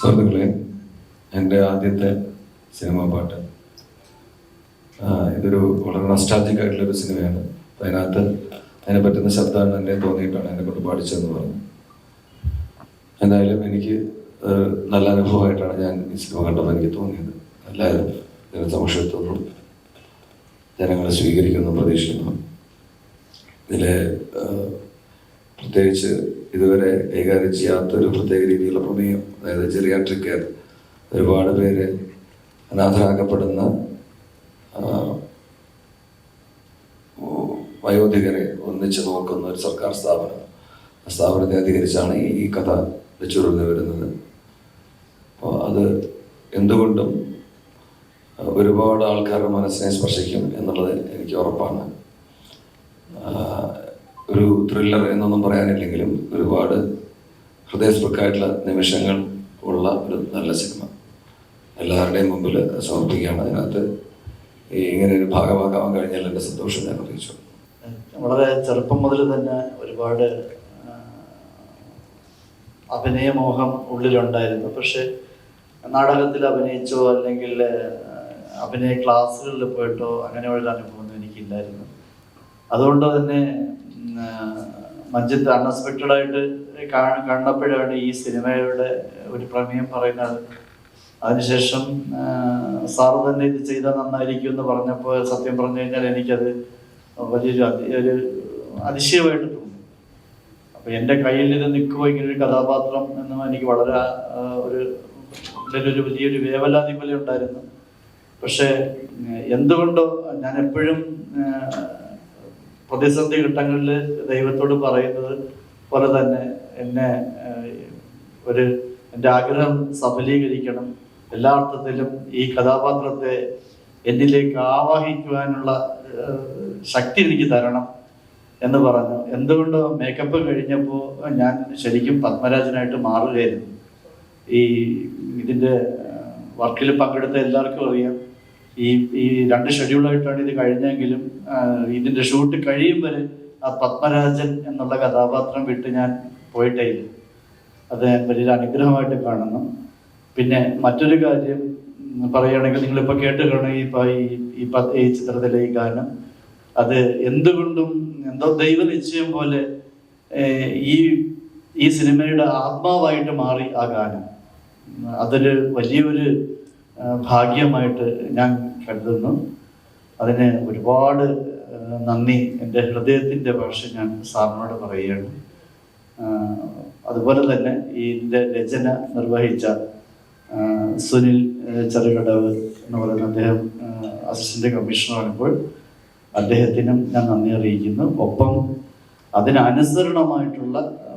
സുഹൃത്തുക്കളെ, എൻ്റെ ആദ്യത്തെ സിനിമാ പാട്ട്. ഇതൊരു വളരെ നൊസ്റ്റാൾജിക് ആയിട്ടുള്ളൊരു സിനിമയാണ്. അതിനകത്ത് അതിനെ പറ്റുന്ന ശബ്ദമാണ് എന്നെ തോന്നിയിട്ടാണ് എന്നെ കൊണ്ട് പാടിച്ചതെന്ന് പറഞ്ഞു. എന്തായാലും എനിക്ക് നല്ല അനുഭവമായിട്ടാണ് ഞാൻ ഈ സിനിമ കണ്ടപ്പോൾ എനിക്ക് തോന്നിയത്. എല്ലാവരും ജനസമക്ഷത്തുന്നു, ജനങ്ങളെ സ്വീകരിക്കുന്നു, പ്രതീക്ഷിക്കുന്നു. ഇതിലെ പ്രത്യേകിച്ച് ഇതുവരെ കൈകാര്യം ചെയ്യാത്തൊരു പ്രത്യേക രീതിയിലുള്ള പ്രമേയം, അതായത് ജെറിയാട്രിക് കെയർ. ഒരുപാട് പേര് അനാഥരാക്കപ്പെടുന്ന വയോധികരെ ഒന്നിച്ച് നോക്കുന്ന ഒരു സർക്കാർ സ്ഥാപനം. ആ സ്ഥാപനത്തെ അധികരിച്ചാണ് ഈ കഥ വെച്ചുരുന്ന് വരുന്നത്. അപ്പോൾ അത് എന്തുകൊണ്ടും ഒരുപാട് ആൾക്കാരുടെ മനസ്സിനെ സ്പർശിക്കും എന്നുള്ളത് എനിക്ക് ഉറപ്പാണ്. ഒരു ത്രില്ലർ എന്നൊന്നും പറയാനില്ലെങ്കിലും ഒരുപാട് ഹൃദയസ്പൃക്കായിട്ടുള്ള നിമിഷങ്ങൾ ഉള്ള ഒരു നല്ല സിനിമ എല്ലാവരുടെയും മുമ്പിൽ സമർപ്പിക്കുകയാണ്. അതിനകത്ത് ഇങ്ങനെ ഒരു ഭാഗമാകാൻ കഴിഞ്ഞാൽ എൻ്റെ സന്തോഷം ഞാൻ അറിയിച്ചു. വളരെ ചെറുപ്പം മുതൽ തന്നെ ഒരുപാട് അഭിനയമോഹം ഉള്ളിലുണ്ടായിരുന്നു. പക്ഷെ നാടകത്തിൽ അഭിനയിച്ചോ അല്ലെങ്കിൽ അഭിനയ ക്ലാസ്സുകളിൽ പോയിട്ടോ അങ്ങനെയുള്ള അനുഭവമൊന്നും എനിക്കില്ലായിരുന്നു. അതുകൊണ്ട് തന്നെ മഞ്ജിത്ത് അൺഎക്സ്പെക്റ്റഡ് ആയിട്ട് കണ്ടപ്പോഴാണ് ഈ സിനിമയുടെ ഒരു പ്രമേയം പറയുന്നത്. അതിനുശേഷം സാറ് തന്നെ ഇത് ചെയ്താൽ നന്നായിരിക്കും എന്ന് പറഞ്ഞപ്പോൾ സത്യം പറഞ്ഞു കഴിഞ്ഞാൽ എനിക്കത് വലിയൊരു അതിശയമായിട്ട് തോന്നി. അപ്പം എൻ്റെ കയ്യിൽ ഇത് നിൽക്കുമ്പോൾ ഇങ്ങനൊരു കഥാപാത്രം എന്നും എനിക്ക് വളരെ ഒരു വലിയൊരു വേവലാതി പോലെ ഉണ്ടായിരുന്നു. പക്ഷേ എന്തുകൊണ്ടോ ഞാൻ എപ്പോഴും പ്രതിസന്ധി ഘട്ടങ്ങളിൽ ദൈവത്തോട് പറയുന്നത് പോലെ തന്നെ എൻ്റെ ആഗ്രഹം സഫലീകരിക്കണം, എല്ലാ അർത്ഥത്തിലും ഈ കഥാപാത്രത്തെ എന്നിലേക്ക് ആവാഹിക്കുവാനുള്ള ശക്തി എനിക്ക് തരണം എന്ന് പറഞ്ഞു. എന്തുകൊണ്ടോ മേക്കപ്പ് കഴിഞ്ഞപ്പോൾ ഞാൻ ശരിക്കും പത്മരാജനായിട്ട് മാറുകയായിരുന്നു. ഇതിൻ്റെ വർക്കിൽ പങ്കെടുത്ത എല്ലാവർക്കും അറിയാം, ഈ 2 ഷെഡ്യൂളായിട്ടാണ് ഇത് കഴിഞ്ഞെങ്കിലും ഇതിൻ്റെ ഷൂട്ട് കഴിയും വരെ ആ പത്മരാജൻ എന്നുള്ള കഥാപാത്രം വിട്ട് ഞാൻ പോയിട്ടേ ഇല്ല. അത് ഞാൻ വലിയൊരു അനുഗ്രഹമായിട്ട് കാണുന്നു. പിന്നെ മറ്റൊരു കാര്യം പറയുകയാണെങ്കിൽ, നിങ്ങളിപ്പോൾ കേട്ട് കാണും ഈ ചിത്രത്തിലെ ഈ ഗാനം, അത് എന്തുകൊണ്ടും എന്തോ ദൈവനിശ്ചയം പോലെ ഈ സിനിമയുടെ ആത്മാവായിട്ട് മാറി ആ ഗാനം. അതൊരു വലിയൊരു ഭാഗ്യമായിട്ട് ഞാൻ കരുതുന്നു. അതിന് ഒരുപാട് നന്ദി എൻ്റെ ഹൃദയത്തിൻ്റെ ഭാഷ ഞാൻ സാറിനോട് പറയുകയാണ്. അതുപോലെ തന്നെ ഇതിൻ്റെ രചന നിർവഹിച്ച സുനിൽ ചെറുകടവ് എന്ന് പറയുന്ന അദ്ദേഹം അസിസ്റ്റന്റ് കമ്മീഷണറാണിപ്പോൾ. അദ്ദേഹത്തിനും ഞാൻ നന്ദി അറിയിക്കുന്നു. ഒപ്പം അതിനനുസരണമായിട്ടുള്ള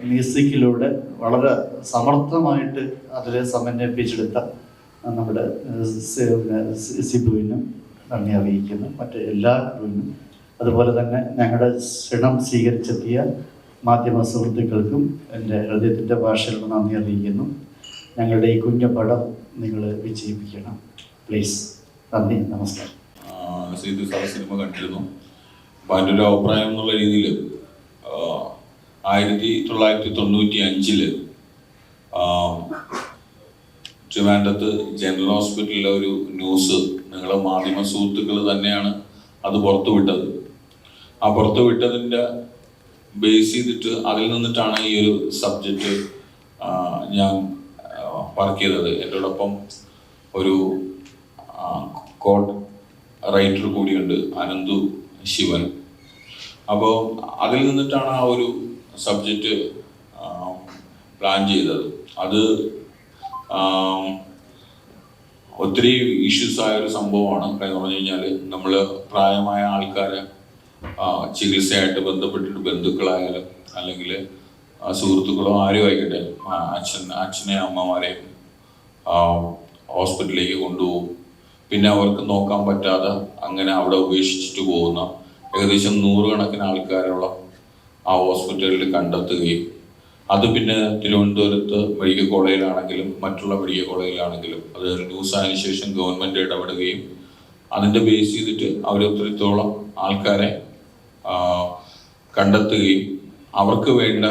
മ്യൂസിക്കിലൂടെ വളരെ സമർത്ഥമായിട്ട് അതിനെ സമന്വയിപ്പിച്ചെടുത്ത നമ്മുടെ സിബുവിനും നന്ദി അറിയിക്കുന്നു, മറ്റ് എല്ലാ ക്രൂവിനും. അതുപോലെ തന്നെ ഞങ്ങളുടെ ക്ഷണം സ്വീകരിച്ചെത്തിയ മാധ്യമ സുഹൃത്തുക്കൾക്കും എൻ്റെ ഹൃദയത്തിൻ്റെ ഭാഷയിലുള്ള നന്ദി അറിയിക്കുന്നു. ഞങ്ങളുടെ ഈ കുഞ്ഞു പടം നിങ്ങൾ വിജയിപ്പിക്കണം പ്ലീസ്. നന്ദി, നമസ്കാരം. സിനിമ കണ്ടിരുന്നു. അപ്പം അതിൻ്റെ ഒരു അഭിപ്രായം എന്നുള്ള രീതിയിൽ 1995 ട്രിവാൻഡ്രത്ത് ജനറൽ ഹോസ്പിറ്റലിലെ ഒരു ന്യൂസ് നിങ്ങളെ മാധ്യമ സുഹൃത്തുക്കൾ തന്നെയാണ് അത് പുറത്തുവിട്ടത്. ആ പുറത്തുവിട്ടതിൻ്റെ ബേസ് ചെയ്തിട്ട് അതിൽ നിന്നിട്ടാണ് ഈ ഒരു സബ്ജക്റ്റ് ഞാൻ വർക്ക് ചെയ്തത്. എന്നോടൊപ്പം ഒരു കോഡ് റൈറ്റർ കൂടിയുണ്ട്, അനന്തു ശിവൻ. അപ്പോൾ അതിൽ നിന്നിട്ടാണ് ആ ഒരു സബ്ജക്റ്റ് പ്ലാൻ ചെയ്തത്. അത് ഒത്തിരി ഇഷ്യൂസ് ആയ ഒരു സംഭവമാണ്. കാര്യം പറഞ്ഞു കഴിഞ്ഞാൽ നമ്മൾ പ്രായമായ ആൾക്കാരെ ചികിത്സയായിട്ട് ബന്ധപ്പെട്ടിട്ട് ബന്ധുക്കളായാലും അല്ലെങ്കിൽ സുഹൃത്തുക്കളോ ആരും ആയിക്കട്ടെ അച്ഛനെയും അമ്മമാരെയും ഹോസ്പിറ്റലിലേക്ക് കൊണ്ടുപോകും. പിന്നെ അവർക്ക് നോക്കാൻ പറ്റാതെ അങ്ങനെ അവിടെ ഉപേക്ഷിച്ചിട്ട് പോകുന്ന ഏകദേശം 100 കണക്കിന് ആൾക്കാരുള്ള ആ ഹോസ്പിറ്റലിൽ കണ്ടെത്തുകയും അത് പിന്നെ തിരുവനന്തപുരത്ത് മെഡിക്കൽ കോളേജിലാണെങ്കിലും മറ്റുള്ള മെഡിക്കൽ കോളേജിലാണെങ്കിലും അത് ന്യൂസ് ആയതിനു ശേഷം ഗവൺമെൻറ് ഇടപെടുകയും അതിൻ്റെ ബേസ് ചെയ്തിട്ട് അവർ ഒത്തിരിത്തോളം ആൾക്കാരെ കണ്ടെത്തുകയും അവർക്ക് വേണ്ട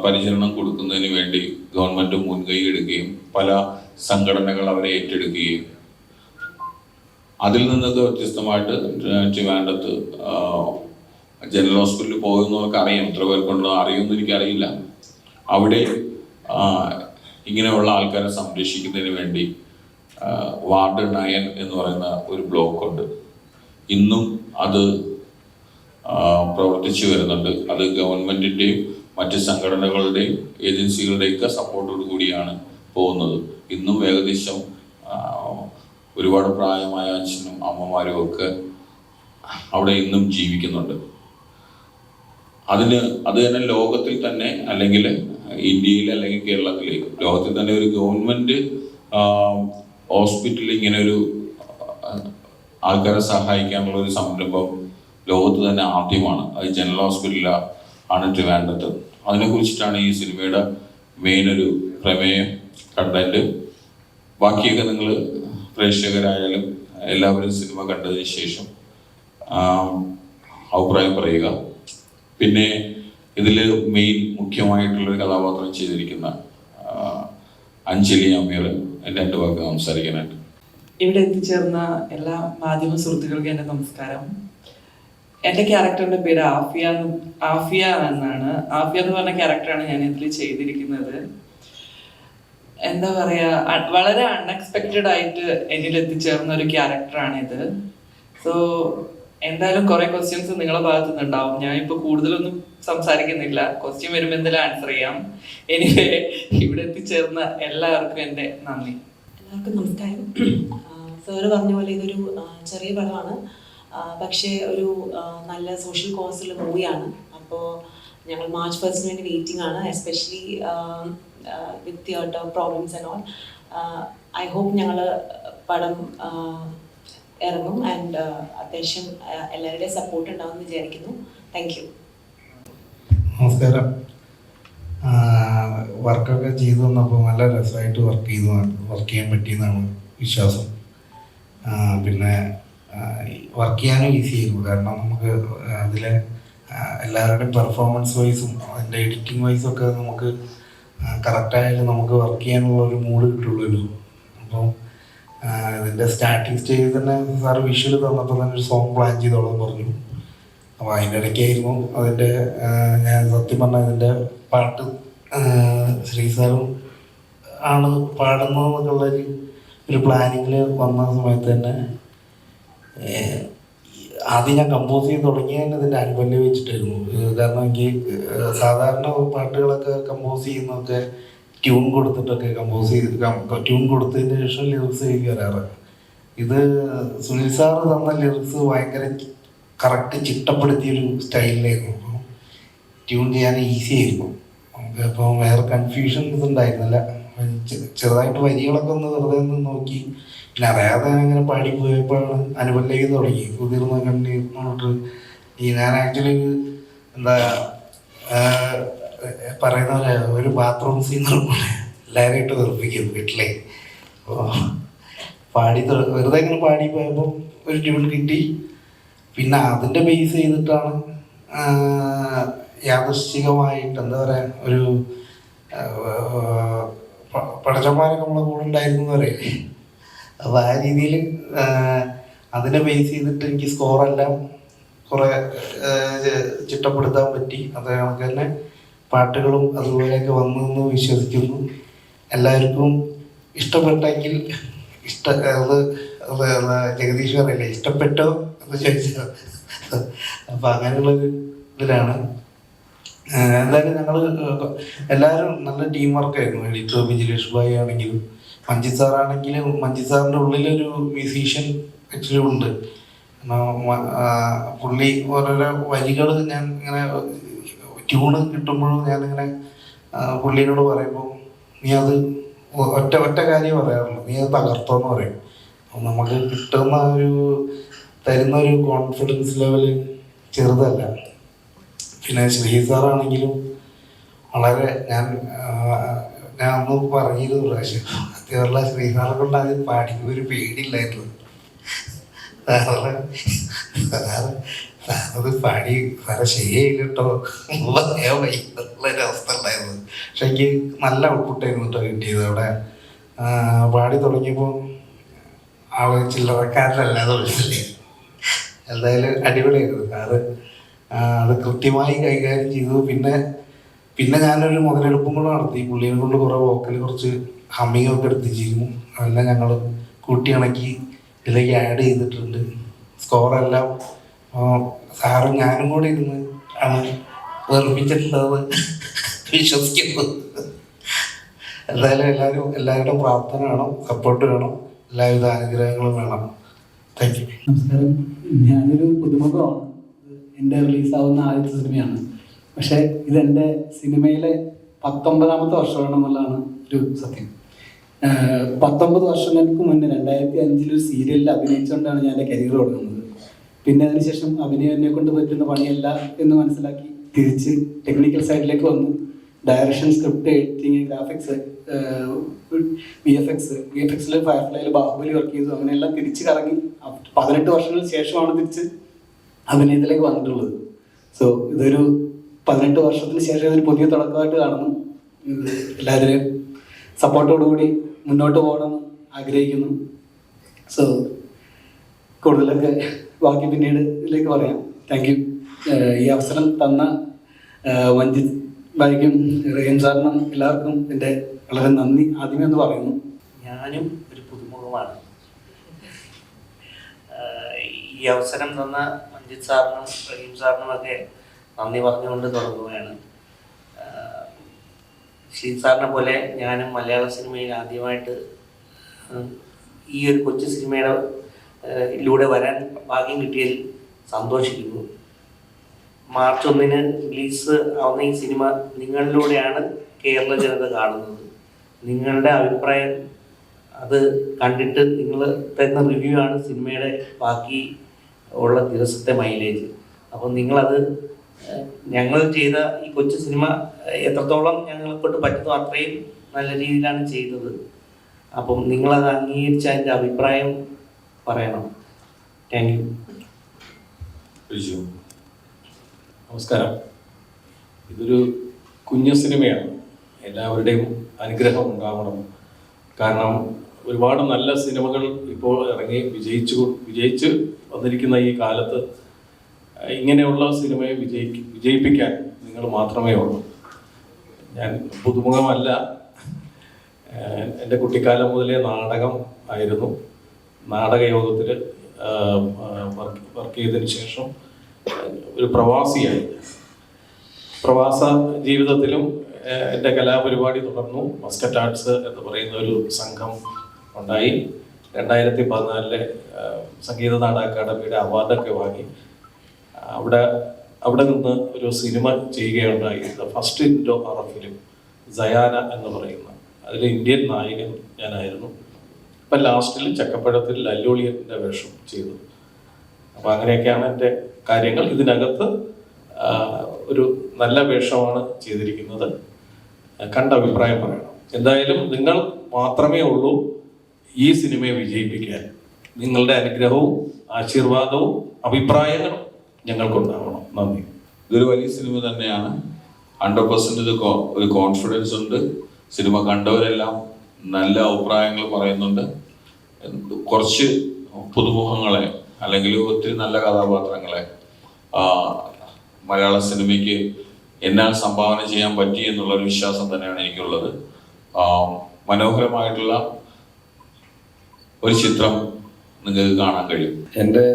പരിചരണം കൊടുക്കുന്നതിന് വേണ്ടി ഗവൺമെൻറ് മുൻകൈ എടുക്കുകയും പല സംഘടനകൾ അവരെ ഏറ്റെടുക്കുകയും അതിൽ നിന്നൊക്കെ വ്യത്യസ്തമായിട്ട് ട്രിവാൻഡ്രത്ത് ജനറൽ ഹോസ്പിറ്റലിൽ പോകുന്നവർക്ക് അറിയാം, എത്ര പേർക്കുണ്ടോ അറിയുമെന്ന് എനിക്കറിയില്ല. അവിടെ ഇങ്ങനെയുള്ള ആൾക്കാരെ സംരക്ഷിക്കുന്നതിന് വേണ്ടി വാർഡ് 9 എന്ന് പറയുന്ന ഒരു ബ്ലോക്കുണ്ട്. ഇന്നും അത് പ്രവർത്തിച്ചു വരുന്നുണ്ട്. അത് ഗവൺമെൻറ്റിൻ്റെയും മറ്റ് സംഘടനകളുടെയും ഏജൻസികളുടെയൊക്കെ സപ്പോർട്ടോടു കൂടിയാണ് പോകുന്നത്. ഇന്നും ഏകദേശം ഒരുപാട് പ്രായമായ അച്ഛനും അമ്മമാരും ഒക്കെ അവിടെ ഇന്നും ജീവിക്കുന്നുണ്ട്. അത് തന്നെ ലോകത്തിൽ തന്നെ, അല്ലെങ്കിൽ ഇന്ത്യയിൽ അല്ലെങ്കിൽ കേരളത്തിൽ, ലോകത്തിൽ തന്നെ ഒരു ഗവൺമെൻറ് ഹോസ്പിറ്റലിൽ ഇങ്ങനെ ഒരു ആൾക്കാരെ സഹായിക്കാനുള്ള ഒരു സംരംഭം ലോകത്ത് തന്നെ ആദ്യമാണ്. അത് ജനറൽ ഹോസ്പിറ്റലാണ് ട്രിവാൻഡ്രത്ത്. അതിനെക്കുറിച്ചിട്ടാണ് ഈ സിനിമയുടെ മെയിൻ ഒരു പ്രമേയം, കണ്ടന്റ്. ബാക്കിയൊക്കെ നിങ്ങൾ പ്രേക്ഷകരായാലും എല്ലാവരും സിനിമ കണ്ടതിന് ശേഷം അഭിപ്രായം പറയുക. പിന്നെ ഇതിൽ മെയിൻ മുഖ്യമായിട്ടുള്ളൊരു കഥാപാത്രം ചെയ്തിരിക്കുന്ന അഞ്ജലി അമീർ എൻ്റെ 2 വാക്ക് സംസാരിക്കാനായിട്ട്. ഇവിടെ എത്തിച്ചേർന്ന എല്ലാ മാധ്യമ സുഹൃത്തുക്കൾക്കും എൻ്റെ നമസ്കാരം. എൻ്റെ ക്യാരക്ടറിൻ്റെ പേര് ആഫിയ എന്നാണ്. ആഫിയ എന്ന് പറഞ്ഞ ക്യാരക്ടറാണ് ഞാൻ ഇതിൽ ചെയ്തിരിക്കുന്നത്. എന്താ പറയുക, വളരെ അൺഎക്സ്പെക്റ്റഡ് ആയിട്ട് എന്നിൽ എത്തിച്ചേർന്ന ഒരു ക്യാരക്ടറാണിത്. സോ എന്തായാലും കുറെ ക്വസ്റ്റ്യൻസ് നിങ്ങളുടെ ഭാഗത്തു നിന്നുണ്ടാവും. ഞാൻ ഇപ്പോൾ കൂടുതലൊന്നും സംസാരിക്കുന്നില്ല. ക്വസ്റ്റ്യൻ വരുമ്പോൾ എന്തെങ്കിലും ആൻസർ ചെയ്യാം. എനിവേ, ഇവിടെ എത്തിച്ചേർന്ന എല്ലാവർക്കും എൻ്റെ നന്ദി. എല്ലാവർക്കും നമസ്കാരം. സാറ് പറഞ്ഞ പോലെ ഇതൊരു ചെറിയ പടമാണ്, പക്ഷേ ഒരു നല്ല സോഷ്യൽ കോസുള്ള മൂവിയാണ്. അപ്പോൾ ഞങ്ങൾ March 1 വേണ്ടി വെയിറ്റിംഗ് ആണ്, especially with theatre problems and all. I hope ഞങ്ങൾ പടം ഇറങ്ങും ആൻഡ് അത്യാവശ്യം എല്ലാവരുടെയും സപ്പോർട്ട് ഉണ്ടാവും വിചാരിക്കുന്നു. Thank you. നമസ്കാരം. വർക്കൊക്കെ ചെയ്തു വന്നപ്പോൾ നല്ല രസമായിട്ട് വർക്ക് ചെയ്യാൻ പറ്റിയെന്നാണ് വിശ്വാസം. പിന്നെ വർക്ക് ചെയ്യാനും ഈസി ആയിരുന്നു, കാരണം നമുക്ക് അതിലെ എല്ലാവരുടെയും പെർഫോമൻസ് വൈസും അതിൻ്റെ എഡിറ്റിംഗ് വൈസും ഒക്കെ നമുക്ക് കറക്റ്റായാലും നമുക്ക് വർക്ക് ചെയ്യാനുള്ള ഒരു മൂഡ് കിട്ടുള്ളൂ. അപ്പം ഇതിൻ്റെ സ്റ്റാർട്ടിങ് സ്റ്റേജിൽ തന്നെ സാറ് വിഷ്വൽ തന്നപ്പോൾ തന്നെ ഒരു സോങ് പ്ലാൻ ചെയ്തോളാൻ പറഞ്ഞു. അപ്പോൾ അതിൻ്റെ ഇടയ്ക്കായിരുന്നു അതിൻ്റെ ഞാൻ സത്യം പറഞ്ഞാൽ ഇതിൻ്റെ പാട്ട് ശ്രീ സാറും ആണ് പാടുന്നതെന്നുള്ളൊരു ഒരു പ്ലാനിങ്ങിൽ വന്ന സമയത്ത് തന്നെ ആദ്യം ഞാൻ കമ്പോസ് ചെയ്ത് തുടങ്ങിയതിന് ഇതിൻ്റെ അനുബന്ധം വെച്ചിട്ടായിരുന്നു. കാരണം എനിക്ക് സാധാരണ പാട്ടുകളൊക്കെ കമ്പോസ് ചെയ്യുന്നതൊക്കെ ട്യൂൺ കൊടുത്തിട്ടൊക്കെ ട്യൂൺ കൊടുത്തതിന് ശേഷം ലിറിക്സ് എഴുതി വരാറ്. ഇത് സുനിൽ സാറ് തന്ന ലിറിക്സ് ഭയങ്കര കറക്റ്റ് ചിട്ടപ്പെടുത്തിയൊരു സ്റ്റൈലിലായിരുന്നു. അപ്പം ട്യൂൺ ചെയ്യാൻ ഈസി ആയിരുന്നു നമുക്ക്. അപ്പോൾ വേറെ കൺഫ്യൂഷൻസ് ഉണ്ടായിരുന്നില്ല. ചെറുതായിട്ട് വരികളൊക്കെ ഒന്ന് വെറുതെ ഒന്ന് നോക്കി, പിന്നെ അറിയാതെ അങ്ങനെ പാടിപ്പോയപ്പോഴാണ് അനുപല്ലവി തുടങ്ങി കുതിർന്ന കണ്ണീർന്നോട്ട്. ഞാൻ ആക്ച്വലി എന്താ പറയുന്ന പോലെ ഒരു ബാത്റൂം സീനർ പോലെ എല്ലാവരെയായിട്ട് വെറുപ്പിക്കും വീട്ടിലെ. അപ്പോൾ വെറുതെ ഇങ്ങനെ പാടിപ്പോയപ്പോൾ ഒരു ട്യൂൺ കിട്ടി. പിന്നെ അതിൻ്റെ ബേസ് ചെയ്തിട്ടാണ് യാദൃശ്ചികമായിട്ട് എന്താ പറയുക, ഒരു പടച്ചന്മാരൊക്കെ നമ്മളെ കൂടെ ഉണ്ടായിരുന്നു പറയില്ലേ. അപ്പോൾ ആ രീതിയിൽ അതിനെ ബേസ് ചെയ്തിട്ട് എനിക്ക് സ്കോറെല്ലാം കുറേ ചിട്ടപ്പെടുത്താൻ പറ്റി. അത് കണക്ക് തന്നെ പാട്ടുകളും അതുപോലെയൊക്കെ വന്നെന്ന് വിശ്വസിക്കുന്നു. എല്ലാവർക്കും ഇഷ്ടപ്പെട്ടെങ്കിൽ അത് ജഗദീഷ് പറയില്ലേ, ഇഷ്ടപ്പെട്ടോ എന്ന് ചോദിച്ചോ. അപ്പം അങ്ങനെയുള്ളൊരു ഇതിലാണ്. എന്തായാലും ഞങ്ങൾ എല്ലാവരും നല്ല ടീം വർക്കായിരുന്നു. എഡിറ്റർ ബിജിലേഷ് ഭായി ആണെങ്കിലും മഞ്ജിത് സാറാണെങ്കിലും, മഞ്ജിത് സാറിൻ്റെ ഉള്ളിലൊരു മ്യൂസീഷ്യൻ ആക്ച്വലി ഉണ്ട്. പുള്ളി ഓരോരോ വരികൾ ഞാൻ ഇങ്ങനെ ട്യൂണ് കിട്ടുമ്പോഴും ഞാനിങ്ങനെ പുള്ളിയോട് പറയുമ്പോൾ നീ അത് ഒറ്റ കാര്യം പറയാറുള്ളൂ, നീ അത് തകർത്തോന്ന് പറയും. അപ്പം നമുക്ക് കിട്ടുന്ന തരുന്ന ഒരു കോൺഫിഡൻസ് ലെവല് ചെറുതല്ല. പിന്നെ ശ്രീ സാറാണെങ്കിലും വളരെ ഞാൻ അന്ന് പറഞ്ഞിരുന്നു പ്രാവശ്യം, സത്യമുള്ള ശ്രീ സാറെ കൊണ്ട് അത് പാടിക്കുന്ന ഒരു പേടിയില്ലായിരുന്നു. അത് പാടി സാറെ ശരിയായില്ല കേട്ടോ പറയാൻ വയ്യുള്ളൊരവസ്ഥ ഉണ്ടായിരുന്നു. പക്ഷെ എനിക്ക് നല്ല ഔട്ട്പുട്ടായിരുന്നു കേട്ടോ കിട്ടിയത്. അവിടെ പാടി തുടങ്ങിയപ്പോൾ ആള് ചില്ലറക്കാരനല്ലാതെ വിളിച്ചില്ലേ. എന്തായാലും അടിപൊളിയായിരുന്നു സാറ്. അത് കൃത്യമായി കൈകാര്യം ചെയ്തു. പിന്നെ ഞാനൊരു മുതലെടുപ്പും കൂടെ നടത്തി. പുള്ളിയെ കൊണ്ട് കുറച്ച് ഹമ്മിങ് ഒക്കെ എടുത്തിച്ചിരുന്നു. അതെല്ലാം ഞങ്ങൾ കൂട്ടിയിണക്കി ഇതിലേക്ക് ആഡ് ചെയ്തിട്ടുണ്ട്. സ്കോറെല്ലാം സാറും ഞാനും കൂടെ ഇരുന്ന് ആണ് വെറുപ്പിച്ചിട്ടുള്ളത് വിശ്വസിക്കുന്നത്. എന്തായാലും എല്ലാവരുടെയും പ്രാർത്ഥന വേണം, സപ്പോർട്ട് വേണം, എല്ലാവിധ അനുഗ്രഹങ്ങളും വേണം. Thank you. നമസ്കാരം. ഞാനൊരു പുതുമുഖമാണ്. എൻ്റെ റിലീസാവുന്ന ആദ്യത്തെ സിനിമയാണ്. പക്ഷേ ഇതെൻ്റെ സിനിമയിലെ 19ാമത്തെ വർഷമാണെന്നുള്ളതാണ് ഒരു സത്യം. 19 വർഷങ്ങൾക്ക് മുന്നേ 2005 ഒരു സീരിയലിൽ അഭിനയിച്ചുകൊണ്ടാണ് ഞാൻ എൻ്റെ കരിയർ തുടങ്ങുന്നത്. പിന്നെ അതിനുശേഷം അഭിനയം എന്നെ കൊണ്ട് പറ്റുന്ന പണിയല്ല എന്ന് മനസ്സിലാക്കി തിരിച്ച് ടെക്നിക്കൽ സൈഡിലേക്ക് വന്നു. Direction, script, editing, graphics, VFX ഫയർഫ്ലൈയിൽ ബാഹുബലി വർക്ക് ചെയ്തു. അങ്ങനെയെല്ലാം തിരിച്ച് കറങ്ങി 18 വർഷങ്ങൾക്ക് ശേഷമാണ് തിരിച്ച് അഭിനയത്തിലേക്ക് വന്നിട്ടുള്ളത്. സോ ഇതൊരു 18 വർഷത്തിന് ശേഷം ഇതൊരു പുതിയ തുടക്കമായിട്ട് കാണുന്നു. എല്ലാവരുടെയും സപ്പോർട്ടോടുകൂടി മുന്നോട്ട് പോകണമെന്ന് ആഗ്രഹിക്കുന്നു. സോ കൂടുതലൊക്കെ ബാക്കി പിന്നീട് ഇതിലേക്ക് പറയാം. Thank you. ഈ അവസരം തന്ന മഞ്ജിത് ഭായിക്കും റഹീം സാറിനും എല്ലാവർക്കും എൻ്റെ വളരെ നന്ദി ആദ്യമേ എന്ന് പറയുന്നു. ഞാനും ഒരു പുതുമുഖമാണ്. ഈ അവസരം തന്ന മഞ്ജിത് സാറിനും റഹീം സാറിനുമൊക്കെ നന്ദി പറഞ്ഞുകൊണ്ട് തുടങ്ങുകയാണ്. ഷീത് സാറിനെ പോലെ ഞാനും മലയാള സിനിമയിൽ ആദ്യമായിട്ട് ഈ ഒരു കൊച്ചു സിനിമയുടെ വരാൻ ഭാഗ്യം കിട്ടിയതിൽ സന്തോഷിക്കുന്നു. മാർച്ച് 1 റിലീസ് ആവുന്ന ഈ സിനിമ നിങ്ങളിലൂടെയാണ് കേരള ജനത കാണുന്നത്. നിങ്ങളുടെ അഭിപ്രായം അത് കണ്ടിട്ട് നിങ്ങൾ തരുന്ന റിവ്യൂ ആണ് സിനിമയുടെ ബാക്കി ഉള്ള ദിവസത്തെ മൈലേജ്. അപ്പം നിങ്ങളത് ഞങ്ങൾ ചെയ്ത ഈ കൊച്ചു സിനിമ എത്രത്തോളം ഞങ്ങളെ കൊണ്ട് പറ്റുന്നു അത്രയും നല്ല രീതിയിലാണ് ചെയ്തത്. അപ്പം നിങ്ങളത് അംഗീകരിച്ച് അതിൻ്റെ അഭിപ്രായം പറയണം. Thank you. നമസ്കാരം. ഇതൊരു കുഞ്ഞു സിനിമയാണ്. എല്ലാവരുടെയും അനുഗ്രഹം ഉണ്ടാവണം. കാരണം ഒരുപാട് നല്ല സിനിമകൾ ഇപ്പോൾ ഇറങ്ങി വിജയിച്ച് വന്നിരിക്കുന്ന ഈ കാലത്ത് ഇങ്ങനെയുള്ള സിനിമയെ വിജയിപ്പിക്കാൻ നിങ്ങൾ മാത്രമേ ഉള്ളൂ. ഞാൻ പുതുമുഖമല്ല. എൻ്റെ കുട്ടിക്കാലം മുതലേ നാടകം ആയിരുന്നു. നാടകയോഗത്തിൽ വർക്ക് ചെയ്തതിന് ശേഷം ഒരു പ്രവാസിയായി. പ്രവാസ ജീവിതത്തിലും എൻ്റെ കലാപരിപാടി തുടർന്നു. മസ്കറ്റ് ആർട്സ് എന്ന് പറയുന്ന ഒരു സംഘം ഉണ്ടായി. 2014 സംഗീത നാടക അക്കാദമിയുടെ അവാർഡൊക്കെ വാങ്ങി അവിടെ നിന്ന് ഒരു സിനിമ ചെയ്യുകയുണ്ടായി. First Indo horror film Sayana എന്ന് പറയുന്ന, അതിൽ ഇന്ത്യൻ നായകൻ ഞാനായിരുന്നു. ഇപ്പം ലാസ്റ്റിൽ ചക്കപ്പഴത്തിൽ ലല്ലോളിയൻ്റെ വേഷം ചെയ്തു. അപ്പം അങ്ങനെയൊക്കെയാണ് എൻ്റെ കാര്യങ്ങൾ. ഇതിനകത്ത് ഒരു നല്ല വേഷമാണ് ചെയ്തിരിക്കുന്നത്. കണ്ട അഭിപ്രായം പറയണം. എന്തായാലും നിങ്ങൾ മാത്രമേ ഉള്ളൂ ഈ സിനിമയെ വിജയിപ്പിക്കാൻ. നിങ്ങളുടെ അനുഗ്രഹവും ആശീർവാദവും അഭിപ്രായങ്ങളും ഞങ്ങൾക്കുണ്ടാവണം. നന്ദി. ഇതൊരു വലിയ സിനിമ തന്നെയാണ്. 100% ഒരു കോൺഫിഡൻസ് ഉണ്ട്. സിനിമ കണ്ടവരെല്ലാം നല്ല അഭിപ്രായങ്ങൾ പറയുന്നുണ്ട്. കുറച്ച് പുതുമുഖങ്ങളെ അല്ലെങ്കിൽ ഒത്തിരി നല്ല കഥാപാത്രങ്ങളെ മലയാള സിനിമയ്ക്ക് എന്നാൽ സംഭാവന ചെയ്യാൻ പറ്റി എന്നുള്ളൊരു വിശ്വാസം തന്നെയാണ് എനിക്കുള്ളത്. മനോഹരമായിട്ടുള്ള ഒരു ചിത്രം നിങ്ങൾക്ക് കാണാൻ കഴിയും. എൻ്റെ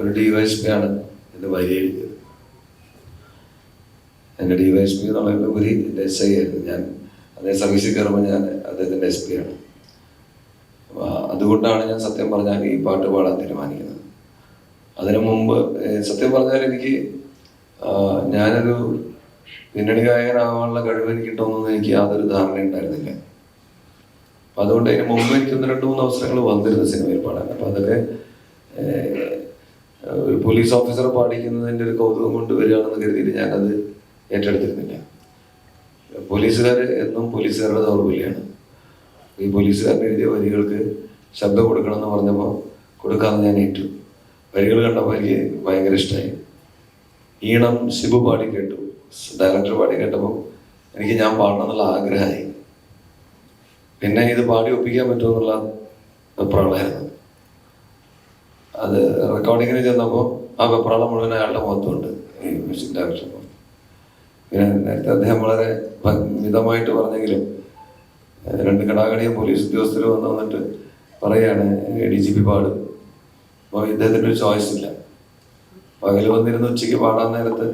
ഒരു DYSP ആണ് എൻ്റെ വരി എഴുതിയത്. എൻ്റെ DYSP എന്നുള്ളതിൻ്റെ ഉപരി എൻ്റെ SI ആയിരുന്നു. ഞാൻ അതേ സർവീസിൽ കയറുമ്പോൾ ഞാൻ അദ്ദേഹത്തിൻ്റെ SP ആണ്. അതുകൊണ്ടാണ് ഞാൻ സത്യം പറഞ്ഞാൽ ഈ പാട്ട് പാടാൻ തീരുമാനിക്കുന്നത്. അതിനു മുമ്പ് സത്യം പറഞ്ഞാൽ എനിക്ക് ഞാനൊരു പിന്നണി ഗായകനാവാനുള്ള കഴിവ് എനിക്ക് കിട്ടുമെന്നൊന്നും എനിക്ക് യാതൊരു ധാരണ ഉണ്ടായിരുന്നില്ല. അപ്പം അതുകൊണ്ട് അതിന് മുമ്പ് എനിക്ക് 1-2-3 അവസരങ്ങൾ വന്നിരുന്നു സിനിമയിൽ പാടാൻ. അപ്പം അതൊക്കെ ഒരു പോലീസ് ഓഫീസറെ പാടിക്കുന്നതിൻ്റെ ഒരു കൗതുകം കൊണ്ട് വരികയാണെന്ന് കരുതിയിട്ട് ഞാനത് ഏറ്റെടുത്തിരുന്നില്ല. പോലീസുകാർ എന്നും പോലീസുകാരുടെ ദൗർബല്യമാണ്. ഈ പോലീസുകാരൻ എഴുതിയ വരികൾക്ക് ശബ്ദം കൊടുക്കണമെന്ന് പറഞ്ഞപ്പോൾ കൊടുക്കാമെന്ന് ഞാൻ ഏറ്റു. വരികൾ കണ്ടപ്പോൾ എനിക്ക് ഭയങ്കര ഇഷ്ടമായി. ഈണം ശിബു പാടി കേട്ടു, ഡയറക്ടർ പാടി കേട്ടപ്പോൾ എനിക്ക് ഞാൻ പാടണം എന്നുള്ള ആഗ്രഹമായി. പിന്നെ ഇത് പാടി ഒപ്പിക്കാൻ പറ്റുമെന്നുള്ള വെപ്രാളമായിരുന്നു. അത് റെക്കോർഡിങ്ങിന് ചെന്നപ്പോൾ ആ വെപ്രാളം മുഴുവൻ അയാളുടെ മുഖത്തുണ്ട്, ഈ മ്യൂസിക് ഡയറക്ടർ. പിന്നെ നേരത്തെ അദ്ദേഹം വളരെ മിതമായിട്ട് പറഞ്ഞെങ്കിലും 2 കടാകടിയും പോലീസ് ഉദ്യോഗസ്ഥർ വന്നിട്ട് പറയാണ് DGP പാടും. അപ്പോൾ ഇദ്ദേഹത്തിൻ്റെ ഒരു ചോയ്സ് ഇല്ല. പകൽ വന്നിരുന്ന് ഉച്ചയ്ക്ക് പാടാൻ നേരത്ത്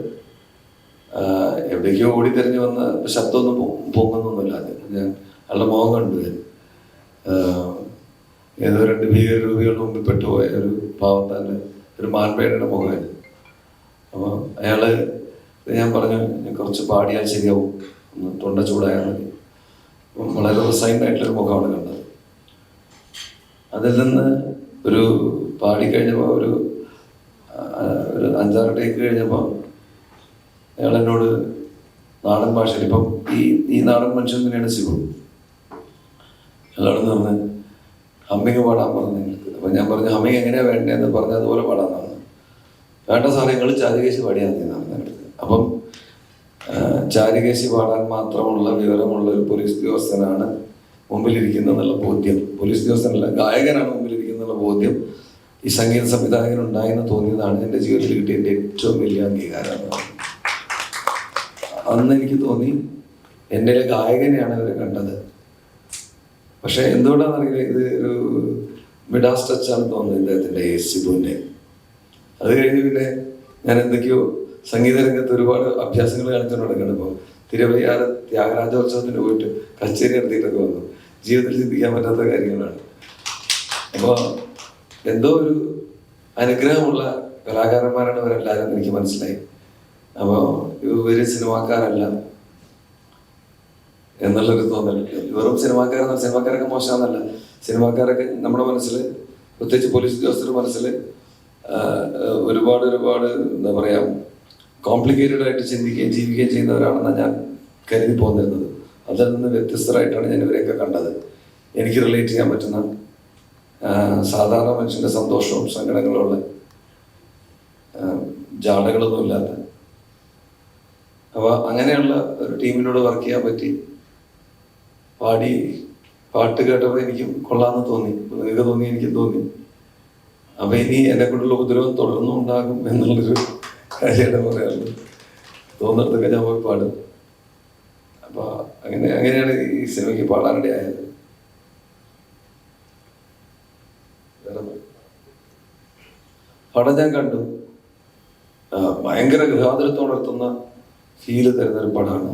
എവിടേക്കോ ഓടി തിരിഞ്ഞ് വന്ന ശബ്ദമൊന്നും പൊങ്ങുന്നൊന്നുമില്ല. അത് ഞാൻ അയാളുടെ മുഖം കണ്ടു. ഏതോ 2 ഭീകരരൂപികളുടെ മുമ്പിൽ പെട്ടുപോയ ഒരു പാവത്താൻ്റെ ഒരു മാൻപേടയുടെ മുഖമായിരുന്നു. അപ്പോൾ അയാള് ഞാൻ പറഞ്ഞു, കുറച്ച് പാടിയാൽ ശരിയാവും, ഒന്ന് തൊണ്ട ചൂടായാൽ മതി. വളരെ റിസൈൻഡ് ആയിട്ടുള്ളൊരു മുഖമാണ് കണ്ടത്. അതിൽ നിന്ന് ഒരു പാടിക്കഴിഞ്ഞപ്പോൾ ഒരു 5-6 ടേക്ക് കഴിഞ്ഞപ്പോൾ അയാൾ എന്നോട് നാടൻ ഭാഷയിൽ, ഇപ്പം ഈ നാടൻ മനുഷ്യൻ തന്നെയാണ് ശിവു, അയാളോട് പറഞ്ഞ് ഹമ്മിങ് പാടാൻ പറഞ്ഞു. അപ്പം ഞാൻ പറഞ്ഞു ഹമ്മിങ് എങ്ങനെയാണ് വേണ്ടതെന്ന് പറഞ്ഞാൽ അതുപോലെ പാടാമെന്നാണ്. വേണ്ട സാറേ, നിങ്ങൾ ചാരികേശി പാടിയാൽ മതി എന്നാണ് എൻ്റെ അടുത്ത്. അപ്പം ചാരികേശി പാടാൻ മാത്രമുള്ള വിവരമുള്ള ഒരു പോലീസ് ഉദ്യോഗസ്ഥനാണ് മുമ്പിലിരിക്കുന്നതെന്നുള്ള ബോധ്യം, പോലീസ് ഉദ്യോഗസ്ഥനല്ല ഗായകനാണ് മുമ്പിലിരിക്കുന്നുള്ള ബോധ്യം ഈ സംഗീത സംവിധായകനുണ്ടായെന്ന് തോന്നിയതാണ് എൻ്റെ ജീവിതത്തിൽ കിട്ടിയ എൻ്റെ ഏറ്റവും വലിയ അംഗീകാരം. അന്ന് എനിക്ക് തോന്നി എൻ്റെ ഗായകനെയാണ് ഇവരെ കണ്ടത്. പക്ഷെ എന്തുകൊണ്ടാണെന്നറിയില്ല, ഇത് ഒരു മിഡാസ് ടച്ചാണ് തോന്നുന്നത് ഇദ്ദേഹത്തിൻ്റെ ശിബുവിൻ്റെ. അത് കഴിഞ്ഞ് പിന്നെ ഞാൻ എന്തൊക്കെയോ സംഗീത രംഗത്ത് ഒരുപാട് അഭ്യാസങ്ങൾ കാണിച്ചുകൊണ്ട് നടക്കണം. ഇപ്പോൾ തിരുവയ്യാറ് ത്യാഗരാജോത്സവത്തിന് പോയിട്ട് കച്ചേരി നടത്തിയിട്ടൊക്കെ വന്നു. ജീവിതത്തിൽ ചിന്തിക്കാൻ പറ്റാത്ത കാര്യങ്ങളാണ്. അപ്പോൾ എന്തോ ഒരു അനുഗ്രഹമുള്ള കലാകാരന്മാരാണ് ഇവരെല്ലാവരും എനിക്ക് മനസ്സിലായി. അപ്പോൾ ഇവര് സിനിമാക്കാരല്ല എന്നുള്ളൊരു തോന്നൽ. വെറും സിനിമാക്കാരൊക്കെ മോശമാണെന്നല്ല, സിനിമാക്കാരൊക്കെ നമ്മുടെ മനസ്സിൽ, പ്രത്യേകിച്ച് പോലീസ് ഉദ്യോഗസ്ഥരുടെ മനസ്സിൽ ഒരുപാട് എന്താ പറയുക കോംപ്ലിക്കേറ്റഡ് ആയിട്ട് ചിന്തിക്കുകയും ജീവിക്കുകയും ചെയ്യുന്നവരാണെന്നാണ് ഞാൻ കരുതി പോന്നിരുന്നത്. അതിൽ നിന്ന് വ്യത്യസ്തരായിട്ടാണ് ഞാൻ ഇവരെയൊക്കെ കണ്ടത്. എനിക്ക് റിലേറ്റ് ചെയ്യാൻ പറ്റുന്ന സാധാരണ മനുഷ്യൻ്റെ സന്തോഷവും സങ്കടങ്ങളുള്ള ജാടകളൊന്നും ഇല്ലാത്ത, അപ്പോൾ അങ്ങനെയുള്ള ഒരു ടീമിനോട് വർക്ക് ചെയ്യാൻ പറ്റി. പാട്ട് കേട്ടപ്പോൾ എനിക്കും കൊള്ളാമെന്ന് തോന്നി, നിങ്ങൾക്ക് തോന്നി, എനിക്കും തോന്നി. അപ്പം ഇനി എന്നെ കൊണ്ടുള്ള ഉപദ്രവം തുടർന്നും ഉണ്ടാകും എന്നുള്ളൊരു കാര്യമാണ് പറയാറുള്ളത്. തോന്നിടത്തൊക്കെ ഞാൻ പോയി പാടും. അപ്പോൾ അങ്ങനെയാണ് ഈ സിനിമയ്ക്ക് പാടാനിടയായത്. പടം ഞാൻ കണ്ടു, ഭയങ്കര ഗൃഹാതുരത്വം ഉണർത്തുന്ന ഫീല് തരുന്നൊരു പടമാണ്.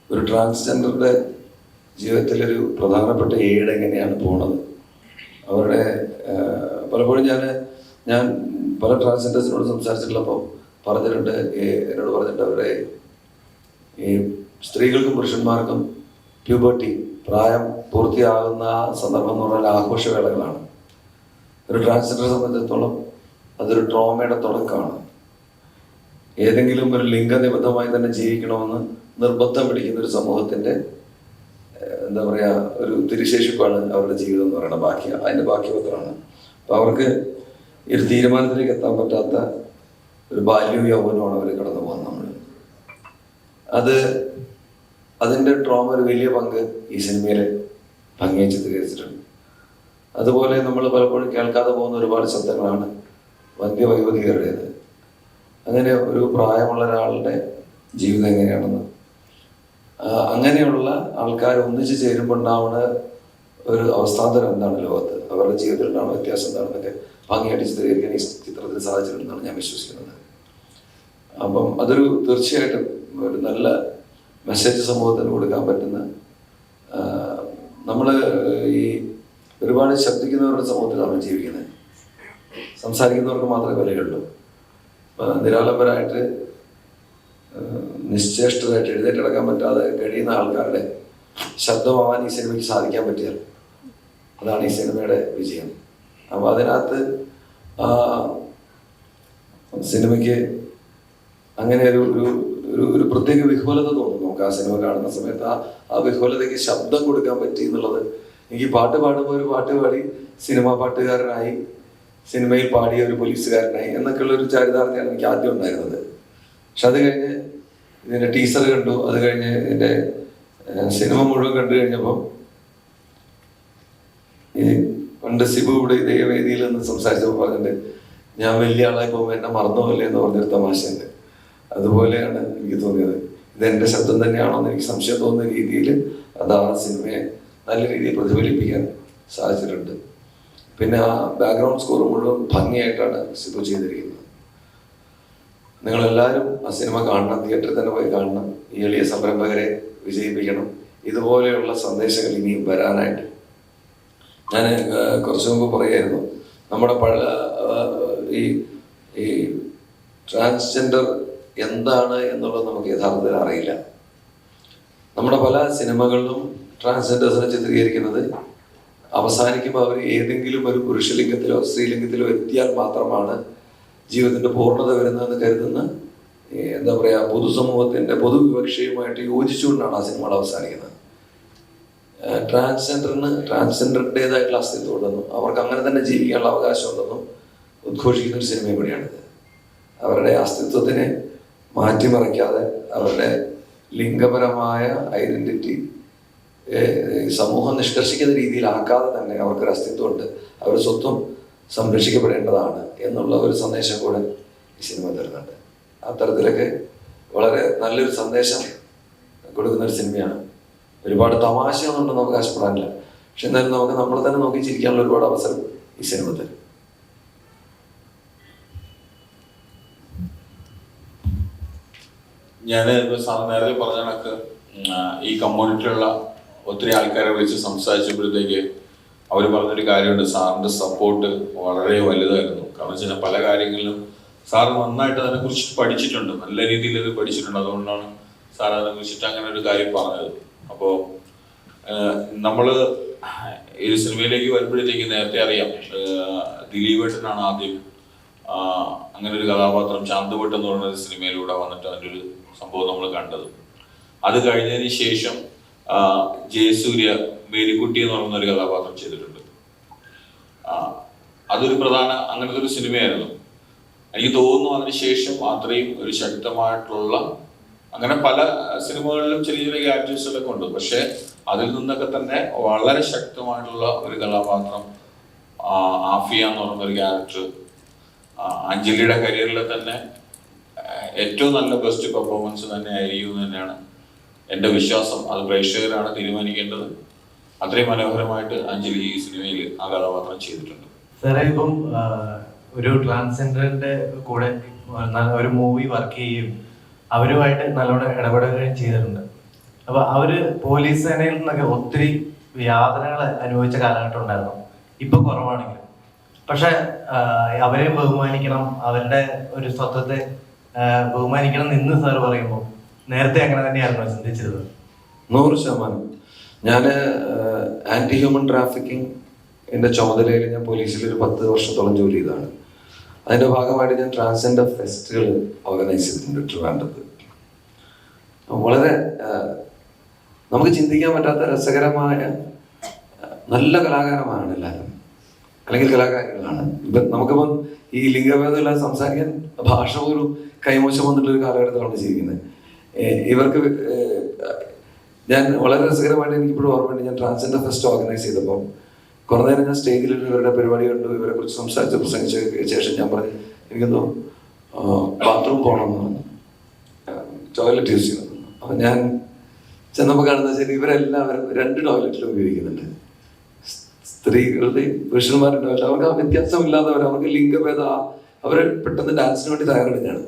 ഒരു ട്രാൻസ്ജെൻഡറുടെ ജീവിതത്തിലൊരു പ്രധാനപ്പെട്ട ഏട് എങ്ങനെയാണ് പോണത്. അവരുടെ പലപ്പോഴും ഞാൻ പല ട്രാൻസ്ജെൻഡേഴ്സിനോട് സംസാരിച്ചിട്ടുള്ളപ്പോൾ എന്നോട് പറഞ്ഞിട്ടുണ്ട് അവരുടെ ഈ സ്ത്രീകൾക്കും പുരുഷന്മാർക്കും പ്യൂബർട്ടി, പ്രായം പൂർത്തിയാകുന്ന സന്ദർഭം എന്ന് പറഞ്ഞാൽ ആഘോഷവേളകളാണ്. ഒരു ട്രാൻസ്ജെൻഡറെ സംബന്ധിച്ചിടത്തോളം അതൊരു ട്രോമയുടെ തുടക്കമാണ്. ഏതെങ്കിലും ഒരു ലിംഗനിബദ്ധമായി തന്നെ ജീവിക്കണമെന്ന് നിർബന്ധം പിടിക്കുന്ന ഒരു സമൂഹത്തിൻ്റെ എന്താ പറയുക ഒരു തിരിശേഷിപ്പാണ് അവരുടെ ജീവിതം എന്ന് പറയുന്നത്. അതിൻ്റെ ബാക്കിപത്രമാണ്. അപ്പോൾ അവർക്ക് ഈ ഒരു തീരുമാനത്തിലേക്ക് എത്താൻ പറ്റാത്ത ഒരു ബാല്യവും യൗവനമാണ് അവർ കടന്നു പോകുന്നത്. അതിൻ്റെ ട്രോമ ഒരു വലിയ പങ്ക് ഈ സിനിമയിൽ ഭംഗിയായി ചിത്രീകരിച്ചിട്ടുണ്ട്. അതുപോലെ നമ്മൾ പലപ്പോഴും കേൾക്കാതെ പോകുന്ന ഒരുപാട് ശബ്ദങ്ങളാണ് വന്ധ്യവൈവതികരുടേത്. അങ്ങനെ ഒരു പ്രായമുള്ള ഒരാളുടെ ജീവിതം എങ്ങനെയാണെന്ന്, അങ്ങനെയുള്ള ആൾക്കാർ ഒന്നിച്ച് ചേരുമ്പോൾ ഉണ്ടാവുന്ന ഒരു അവസ്ഥാന്തരം എന്താണ് ലോകത്ത്, അവരുടെ ജീവിതത്തിൽ ഉണ്ടാവുന്ന വ്യത്യാസം എന്താണെന്നൊക്കെ ഭംഗിയായിട്ട് ചിത്രീകരിക്കാൻ ഈ ചിത്രത്തിൽ സാധിച്ചിട്ടുണ്ടെന്നാണ് ഞാൻ വിശ്വസിക്കുന്നത്. അപ്പം അതൊരു തീർച്ചയായിട്ടും ഒരു നല്ല മെസ്സേജ് സമൂഹത്തിന് കൊടുക്കാൻ പറ്റുന്ന, നമ്മൾ ഈ ഒരുപാട് ശബ്ദിക്കുന്നവരുടെ സമൂഹത്തിലാണ് ജീവിക്കുന്നത്. സംസാരിക്കുന്നവർക്ക് മാത്രമേ വിലയുള്ളൂ. നിരാലംബരായിട്ട് നിശ്ചേഷ്ടരായിട്ട് എഴുന്നേറ്റടക്കാൻ പറ്റാതെ കഴിയുന്ന ആൾക്കാരുടെ ശബ്ദമാവാൻ ഈ സിനിമയ്ക്ക് സാധിക്കാൻ പറ്റിയാൽ അതാണ് ഈ സിനിമയുടെ വിജയം. അപ്പോൾ അതിനകത്ത് സിനിമയ്ക്ക് അങ്ങനെ ഒരു പ്രത്യേക വിഹ്വലത തോന്നും നമുക്ക് ആ സിനിമ കാണുന്ന സമയത്ത്. ആ വിഹ്വലതയ്ക്ക് ശബ്ദം കൊടുക്കാൻ പറ്റി എന്നുള്ളത് എനിക്ക് പാട്ട് പാടുമ്പോൾ ഒരു പാട്ട് പാടി സിനിമാ പാട്ടുകാരനായി, സിനിമയിൽ പാടിയ ഒരു പോലീസുകാരനായി എന്നൊക്കെയുള്ള ഒരു ചാരിതാർത്ഥ്യമാണ് എനിക്ക് ആദ്യം ഉണ്ടായിരുന്നത്. പക്ഷെ അത് കഴിഞ്ഞ് ഇതിൻ്റെ ടീസർ കണ്ടു, അത് കഴിഞ്ഞ് ഇതിൻ്റെ സിനിമ മുഴുവൻ കണ്ടു കഴിഞ്ഞപ്പോൾ ഈ പണ്ട് സിബു ഇവിടെ ഇതേ വേദിയിൽ നിന്ന് സംസാരിച്ചപ്പോൾ പറഞ്ഞിട്ട് ഞാൻ വലിയ ആളായി പോകുമ്പോൾ എന്നെ മറന്നുപോലേ എന്ന് പറഞ്ഞൊരു തമാശയുണ്ട്. അതുപോലെയാണ് എനിക്ക് തോന്നിയത്. ഇതെൻ്റെ ശബ്ദം തന്നെയാണോ എന്ന് എനിക്ക് സംശയം തോന്നുന്ന രീതിയിൽ അത് ആ സിനിമയെ നല്ല രീതിയിൽ പ്രതിഫലിപ്പിക്കാൻ സാധിച്ചിട്ടുണ്ട്. പിന്നെ ആ ബാക്ക്ഗ്രൗണ്ട് സ്കോർ മുഴുവൻ ഭംഗിയായിട്ടാണ് സിബു ചെയ്തിരിക്കുന്നത്. നിങ്ങളെല്ലാവരും ആ സിനിമ കാണണം, തിയേറ്ററിൽ തന്നെ പോയി കാണണം. ഈ എളിയ സംരംഭകരെ വിജയിപ്പിക്കണം. ഇതുപോലെയുള്ള സന്ദേശങ്ങൾ ഇനിയും വരാനായിട്ട്. ഞാൻ കുറച്ചു മുമ്പ് പറയായിരുന്നു, നമ്മുടെ ഈ ട്രാൻസ്ജെൻഡർ എന്താണ് എന്നുള്ളത് നമുക്ക് യഥാർത്ഥത്തിൽ അറിയില്ല. നമ്മുടെ പല സിനിമകളിലും ട്രാൻസ്ജെൻഡേഴ്സിനെ ചിത്രീകരിക്കുന്നത് അവസാനിക്കുമ്പോൾ അവർ ഏതെങ്കിലും ഒരു പുരുഷലിംഗത്തിലോ സ്ത്രീലിംഗത്തിലോ എത്തിയാൽ മാത്രമാണ് ജീവിതത്തിൻ്റെ പൂർണ്ണത വരുന്നതെന്ന് കരുതുന്ന എന്താ പറയുക പൊതുസമൂഹത്തിൻ്റെ പൊതുവിവക്ഷയുമായിട്ട് യോജിച്ചുകൊണ്ടാണ് ആ സിനിമകൾ അവസാനിക്കുന്നത്. ട്രാൻസ്ജെൻഡറിൻ്റെതായിട്ടുള്ള അസ്തിത്വമുണ്ടെന്നും അവർക്ക് അങ്ങനെ തന്നെ ജീവിക്കാനുള്ള അവകാശമുണ്ടെന്നും ഉദ്ഘോഷിക്കുന്ന ഒരു സിനിമയും കൂടിയാണിത്. അവരുടെ അസ്തിത്വത്തിനെ മാറ്റിമറിക്കാതെ, അവരുടെ ലിംഗപരമായ ഐഡന്റിറ്റി സമൂഹം നിഷ്കർഷിക്കുന്ന രീതിയിലാക്കാതെ തന്നെ അവർക്കൊരു അസ്തിത്വമുണ്ട്, അവർ സ്വത്വം സംരക്ഷിക്കപ്പെടേണ്ടതാണ് എന്നുള്ള ഒരു സന്ദേശം കൂടെ ഈ സിനിമ തരുന്നുണ്ട്. അത്തരത്തിലൊക്കെ വളരെ നല്ലൊരു സന്ദേശം കൊടുക്കുന്ന ഒരു സിനിമയാണ്. ഒരുപാട് തമാശയൊന്നും നമുക്ക് ആശപ്പെടാനില്ല, പക്ഷെ എന്നാലും നമുക്ക് നമ്മളെ തന്നെ നോക്കി ചിരിക്കാനുള്ള ഒരുപാട് അവസരം ഈ സിനിമ തരും. ഞാൻ സാർ നേരത്തെ പറഞ്ഞ കണക്ക് ഈ കമ്മ്യൂണിറ്റിയിലുള്ള ഒത്തിരി ആൾക്കാരെ വിളിച്ച് സംസാരിച്ചപ്പോഴത്തേക്ക് അവർ പറഞ്ഞൊരു കാര്യമുണ്ട്, സാറിൻ്റെ സപ്പോർട്ട് വളരെ വലുതായിരുന്നു. കാരണം വെച്ചാൽ പല കാര്യങ്ങളിലും സാർ നന്നായിട്ട് അതിനെക്കുറിച്ച് പഠിച്ചിട്ടുണ്ട്, നല്ല രീതിയിൽ അത് പഠിച്ചിട്ടുണ്ട്. അതുകൊണ്ടാണ് സാർ അതിനെക്കുറിച്ചിട്ട് അങ്ങനെ ഒരു കാര്യം പറഞ്ഞത്. അപ്പോൾ നമ്മൾ ഈ സിനിമയിലേക്ക് വരുമ്പോഴത്തേക്ക് നേരത്തെ അറിയാം, ദിലീപേട്ടനാണ് ആദ്യം അങ്ങനെ ഒരു കഥാപാത്രം ശാന്തപട്ട് എന്ന് പറയുന്ന സിനിമയിലൂടെ വന്നിട്ട് അതിൻ്റെ ഒരു സംഭവം നമ്മൾ കണ്ടത്. അത് കഴിഞ്ഞതിന് ശേഷം ജയസൂര്യ മേരിക്കുട്ടി എന്ന് പറയുന്ന ഒരു കഥാപാത്രം ചെയ്തിട്ടുണ്ട്. അതൊരു പ്രധാന അങ്ങനത്തെ ഒരു സിനിമയായിരുന്നു. എനിക്ക് തോന്നുന്നു അതിനുശേഷം അത്രയും ഒരു ശക്തമായിട്ടുള്ള അങ്ങനെ പല സിനിമകളിലും ചെറിയ ചെറിയ ക്യാരക്ടേഴ്സുകളൊക്കെ ഉണ്ട്. പക്ഷെ അതിൽ നിന്നൊക്കെ തന്നെ വളരെ ശക്തമായിട്ടുള്ള ഒരു കഥാപാത്രം ആഫിയ എന്ന് പറയുന്ന ഒരു ക്യാരക്ടർ അഞ്ജലിയുടെ കരിയറിലെ തന്നെ ഏറ്റവും നല്ല ബെസ്റ്റ് പെർഫോമൻസ് തന്നെ ആയിരിക്കും എന്ന് തന്നെയാണ് എൻ്റെ വിശ്വാസം. അത് പ്രേക്ഷകരാണ് തീരുമാനിക്കേണ്ടത്. അത്രയും മനോഹരമായിട്ട് അഞ്ജലി ഈ സിനിമയിൽ ആ കഥാപാത്രം ചെയ്തിട്ടുണ്ട്. സാറേ, ഇപ്പം ഒരു ട്രാൻസ്ജെൻഡറിന്റെ കൂടെ ഒരു മൂവി വർക്ക് ചെയ്യുകയും അവരുമായിട്ട് നല്ലോണം ഇടപെടുകയും ചെയ്തിട്ടുണ്ട്. അപ്പൊ അവര് പോലീസ് സേനയിൽ നിന്നൊക്കെ ഒത്തിരി യാതനകൾ അനുഭവിച്ച കാലഘട്ടം ഉണ്ടായിരുന്നു. ഇപ്പൊ കുറവാണെങ്കിലും പക്ഷെ അവരെയും ബഹുമാനിക്കണം, അവരുടെ ഒരു സ്വത്വത്തെ ബഹുമാനിക്കണം എന്ന് സാർ പറയുമ്പോൾ നേരത്തെ അങ്ങനെ തന്നെയായിരുന്നു ചിന്തിച്ചത്? 100%. ഞാൻ ആന്റി ഹ്യൂമൻ ട്രാഫിക്കിംഗ് എൻ്റെ ചുമതലയിൽ ഞാൻ പോലീസിൽ ഒരു 10 വർഷത്തോളം ജോലി ചെയ്തതാണ്. അതിൻ്റെ ഭാഗമായിട്ട് ഞാൻ ട്രാൻസ്ജെൻഡർ ഫെസ്റ്റുകൾ ഓർഗനൈസ് ചെയ്തിട്ടുണ്ട് ട്രിവാൻഡ്രത്ത്. വളരെ നമുക്ക് ചിന്തിക്കാൻ പറ്റാത്ത രസകരമായ നല്ല കലാകാരന്മാരാണ് എല്ലാവരും, അല്ലെങ്കിൽ കലാകാരികളാണ്. ഇപ്പം നമുക്കിപ്പം ഈ ലിംഗഭേദമില്ലാതെ സംസാരിക്കാൻ ഭാഷ പോലും കൈമോശം വന്നിട്ടുള്ളൊരു കാലഘട്ടത്തിലാണ് ജീവിക്കുന്നത്. ഇവർക്ക് ഞാൻ വളരെ രസകരമായിട്ട് എനിക്കിപ്പോഴും ഓർമ്മയുണ്ട്, ഞാൻ ട്രാൻസ്ജെൻഡർ ഫെസ്റ്റ് ഓർഗനൈസ് ചെയ്തപ്പോൾ കുറേ നേരം ഞാൻ സ്റ്റേജിൽ ഇവരുടെ പരിപാടി കണ്ടു, ഇവരെ കുറിച്ച് സംസാരിച്ച് പ്രസംഗിച്ച ശേഷം ഞാൻ പറഞ്ഞു എനിക്കെന്തോ ബാത്റൂം പോകണമെന്ന് പറഞ്ഞു, ടോയ്ലറ്റ് യൂസ് ചെയ്യണം. അപ്പം ഞാൻ ചെന്നപ്പോൾ കാണുന്ന വെച്ചാൽ ഇവരെല്ലാവരും 2 ടോയ്ലറ്റിലും ഉപയോഗിക്കുന്നുണ്ട്. സ്ത്രീകളുടെയും പുരുഷന്മാരുടെ ടോയ്ലറ്റ്, അവർക്ക് ആ വ്യത്യാസമില്ലാത്തവർ, അവർക്ക് ലിംഗഭേദ, അവർ പെട്ടെന്ന് ഡാൻസിന് വേണ്ടി തയ്യാറെടുക്കുകയാണ്.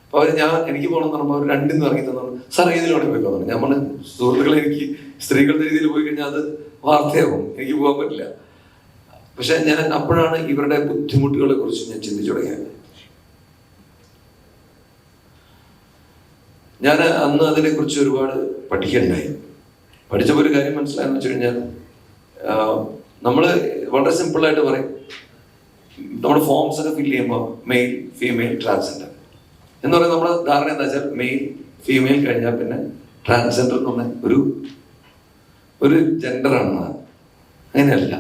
അപ്പോൾ എനിക്ക് പോകണമെന്ന് പറയുമ്പോൾ അവർ 2 ഇറങ്ങി തന്നു, സാർ ഏതിൽ വേണമെങ്കിൽ പോയിക്കോന്നു. ഞാൻ പറഞ്ഞു സുഹൃത്തുക്കളെ, എനിക്ക് സ്ത്രീകളുടെ രീതിയിൽ പോയി കഴിഞ്ഞാൽ അത് വാർത്തയാവും, എനിക്ക് പോകാൻ പറ്റില്ല. പക്ഷെ ഞാൻ അപ്പോഴാണ് ഇവരുടെ ബുദ്ധിമുട്ടുകളെ കുറിച്ച് ഞാൻ ചിന്തിച്ചു തുടങ്ങിയത്. ഞാൻ അന്ന് അതിനെക്കുറിച്ച് ഒരുപാട് പഠിക്കണ്ടായി. പഠിച്ചപ്പോൾ ഒരു കാര്യം മനസ്സിലായെന്ന് വെച്ച് കഴിഞ്ഞാൽ നമ്മൾ വളരെ സിമ്പിളായിട്ട് പറയും, നമ്മുടെ ഫോംസ് ഒക്കെ ഫില്ല് ചെയ്യുമ്പോൾ മെയിൽ, ഫീമെയിൽ, ട്രാൻസ്ജെൻഡർ എന്ന് പറയുന്നത് നമ്മുടെ ധാരണ എന്താ വെച്ചാൽ മെയിൽ, ഫീമെയിൽ കഴിഞ്ഞാൽ പിന്നെ ട്രാൻസ്ജെൻഡർ എന്ന് പറഞ്ഞ ഒരു ജെൻഡറാണെന്നാണ്. അങ്ങനെയല്ല.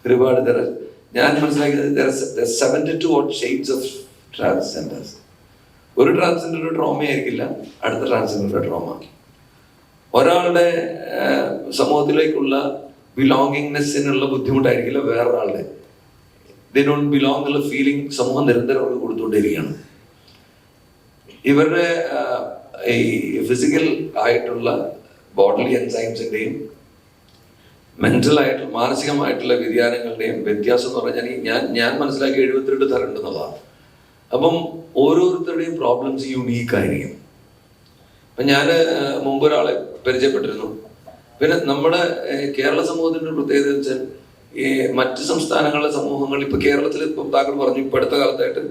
ഒരുപാട് ഞാൻ മനസ്സിലാക്കിയത് 72 ഷെയ്ഡ്സ് ഓഫ് ട്രാൻസ്ജെൻഡേഴ്സ്. ഒരു ട്രാൻസ്ജെൻഡറുടെ ട്രോമ ആയിരിക്കില്ല അടുത്ത ട്രാൻസ്ജെൻഡറുടെ ട്രോമ. ഒരാളുടെ സമൂഹത്തിലേക്കുള്ള ബിലോങ്ങിങ്നെസ്സിനുള്ള ബുദ്ധിമുട്ടായിരിക്കില്ല വേറൊരാളുടെ. ദേ ഡോണ്ട് ബിലോങ് എന്നുള്ള ഫീലിംഗ് സമൂഹം നിരന്തരം അവർക്ക് കൊടുത്തുകൊണ്ടിരിക്കുകയാണ്. ഇവരുടെ ഈ ഫിസിക്കൽ ആയിട്ടുള്ള ബോഡി എൻസൈംസിൻ്റെയും മെന്റൽ ആയിട്ടുള്ള മാനസികമായിട്ടുള്ള വ്യതിയാനങ്ങളുടെയും വ്യത്യാസം എന്ന് പറഞ്ഞാൽ ഞാൻ മനസ്സിലാക്കി 72 തരം ഉണ്ടെന്നുള്ളതാണ്. അപ്പം ഓരോരുത്തരുടെയും പ്രോബ്ലംസ് യുണീക്ക് ആയിരിക്കും. അപ്പം ഞാൻ മുമ്പ് ഒരാളെ പരിചയപ്പെട്ടിരുന്നു. പിന്നെ നമ്മുടെ കേരള സമൂഹത്തിൻ്റെ ഒരു പ്രത്യേകത എന്ന് വെച്ചാൽ ഈ മറ്റ് സംസ്ഥാനങ്ങളിലെ സമൂഹങ്ങൾ ഇപ്പൊ കേരളത്തിൽ ഇപ്പം താങ്കൾ പറഞ്ഞു ഇപ്പൊ അടുത്ത കാലത്തായിട്ട്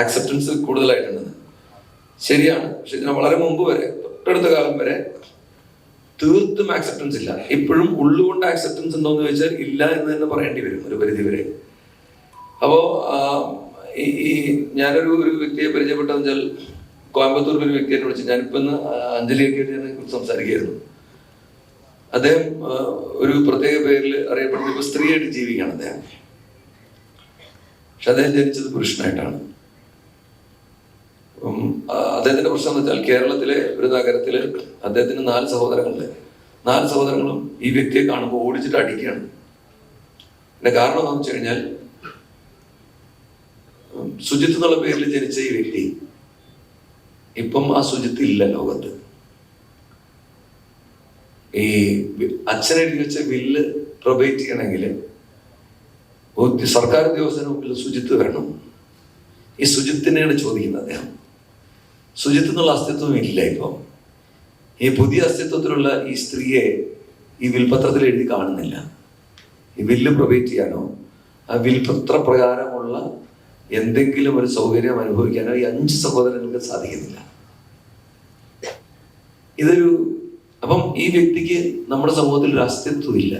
ആക്സെപ്റ്റൻസ് കൂടുതലായിട്ടുണ്ടെന്ന്. ശരിയാണ്. പക്ഷെ ഇതിന് വളരെ മുമ്പ് വരെ തൊട്ടടുത്ത കാലം വരെ തീർത്തും ആക്സെപ്റ്റൻസ് ഇല്ല. ഇപ്പോഴും ഉള്ളുകൊണ്ട് ആക്സെപ്റ്റൻസ് ഉണ്ടോ എന്ന് ചോദിച്ചാൽ ഇല്ല എന്ന് തന്നെ പറയേണ്ടി വരും ഒരു പരിധി വരെ. അപ്പോ ഈ ഞാനൊരു വ്യക്തിയെ പരിചയപ്പെട്ടതെന്ന് വെച്ചാൽ കോയമ്പത്തൂരിൽ ഒരു വ്യക്തിയെ വിളിച്ചു. ഞാനിപ്പോ ഇന്ന് അഞ്ജലിയൊക്കെ ആയിട്ട് സംസാരിക്കുകയായിരുന്നു. അദ്ദേഹം ഒരു പ്രത്യേക പേരിൽ അറിയപ്പെടുന്ന ഇപ്പൊ സ്ത്രീയായിട്ട് ജീവിക്കുകയാണ് അദ്ദേഹം. പക്ഷെ അദ്ദേഹം ജനിച്ചത് പുരുഷനായിട്ടാണ്. അദ്ദേഹത്തിന്റെ പ്രശ്നം എന്ന് വെച്ചാൽ കേരളത്തിലെ ഒരു നഗരത്തില് അദ്ദേഹത്തിന് 4 സഹോദരങ്ങളുണ്ട്. 4 സഹോദരങ്ങളും ഈ വ്യക്തിയെ കാണുമ്പോൾ ഓടിച്ചിട്ട് അടിക്കുകയാണ്. ഇതിന്റെ കാരണം എന്താണെന്ന് വെച്ച് കഴിഞ്ഞാൽ സുജിത്ത് എന്നുള്ള പേരിൽ ജനിച്ച ഈ വ്യക്തി ഇപ്പം ആ സുജിത്ത് ഇല്ല ലോകത്ത്. ഈ അച്ഛനെഴുതി വെച്ച ബില്ല് പ്രൊബേറ്റ് ചെയ്യണമെങ്കിൽ സർക്കാർ ഉദ്യോഗസ്ഥന് മുമ്പിൽ സുജിത്ത് വരണം. ഈ സുജിത്തിനെയാണ് ചോദിക്കുന്നത് അദ്ദേഹം. സുജിത്ത് എന്നുള്ള അസ്തിത്വം ഇല്ല ഇപ്പം. ഈ പുതിയ അസ്തിത്വത്തിലുള്ള ഈ സ്ത്രീയെ ഈ വിൽപത്രത്തിൽ എഴുതി കാണുന്നില്ല. ഈ ബില്ല് പ്രൊബേറ്റ് ചെയ്യാനോ ആ വിൽപത്ര പ്രകാരമുള്ള എന്തെങ്കിലും ഒരു സൗകര്യം അനുഭവിക്കാനോ ഈ 5 സഹോദരങ്ങൾക്ക് സാധിക്കുന്നില്ല. അപ്പം ഈ വ്യക്തിക്ക് നമ്മുടെ സമൂഹത്തിൽ ഒരു അസ്തിത്വം ഇല്ല.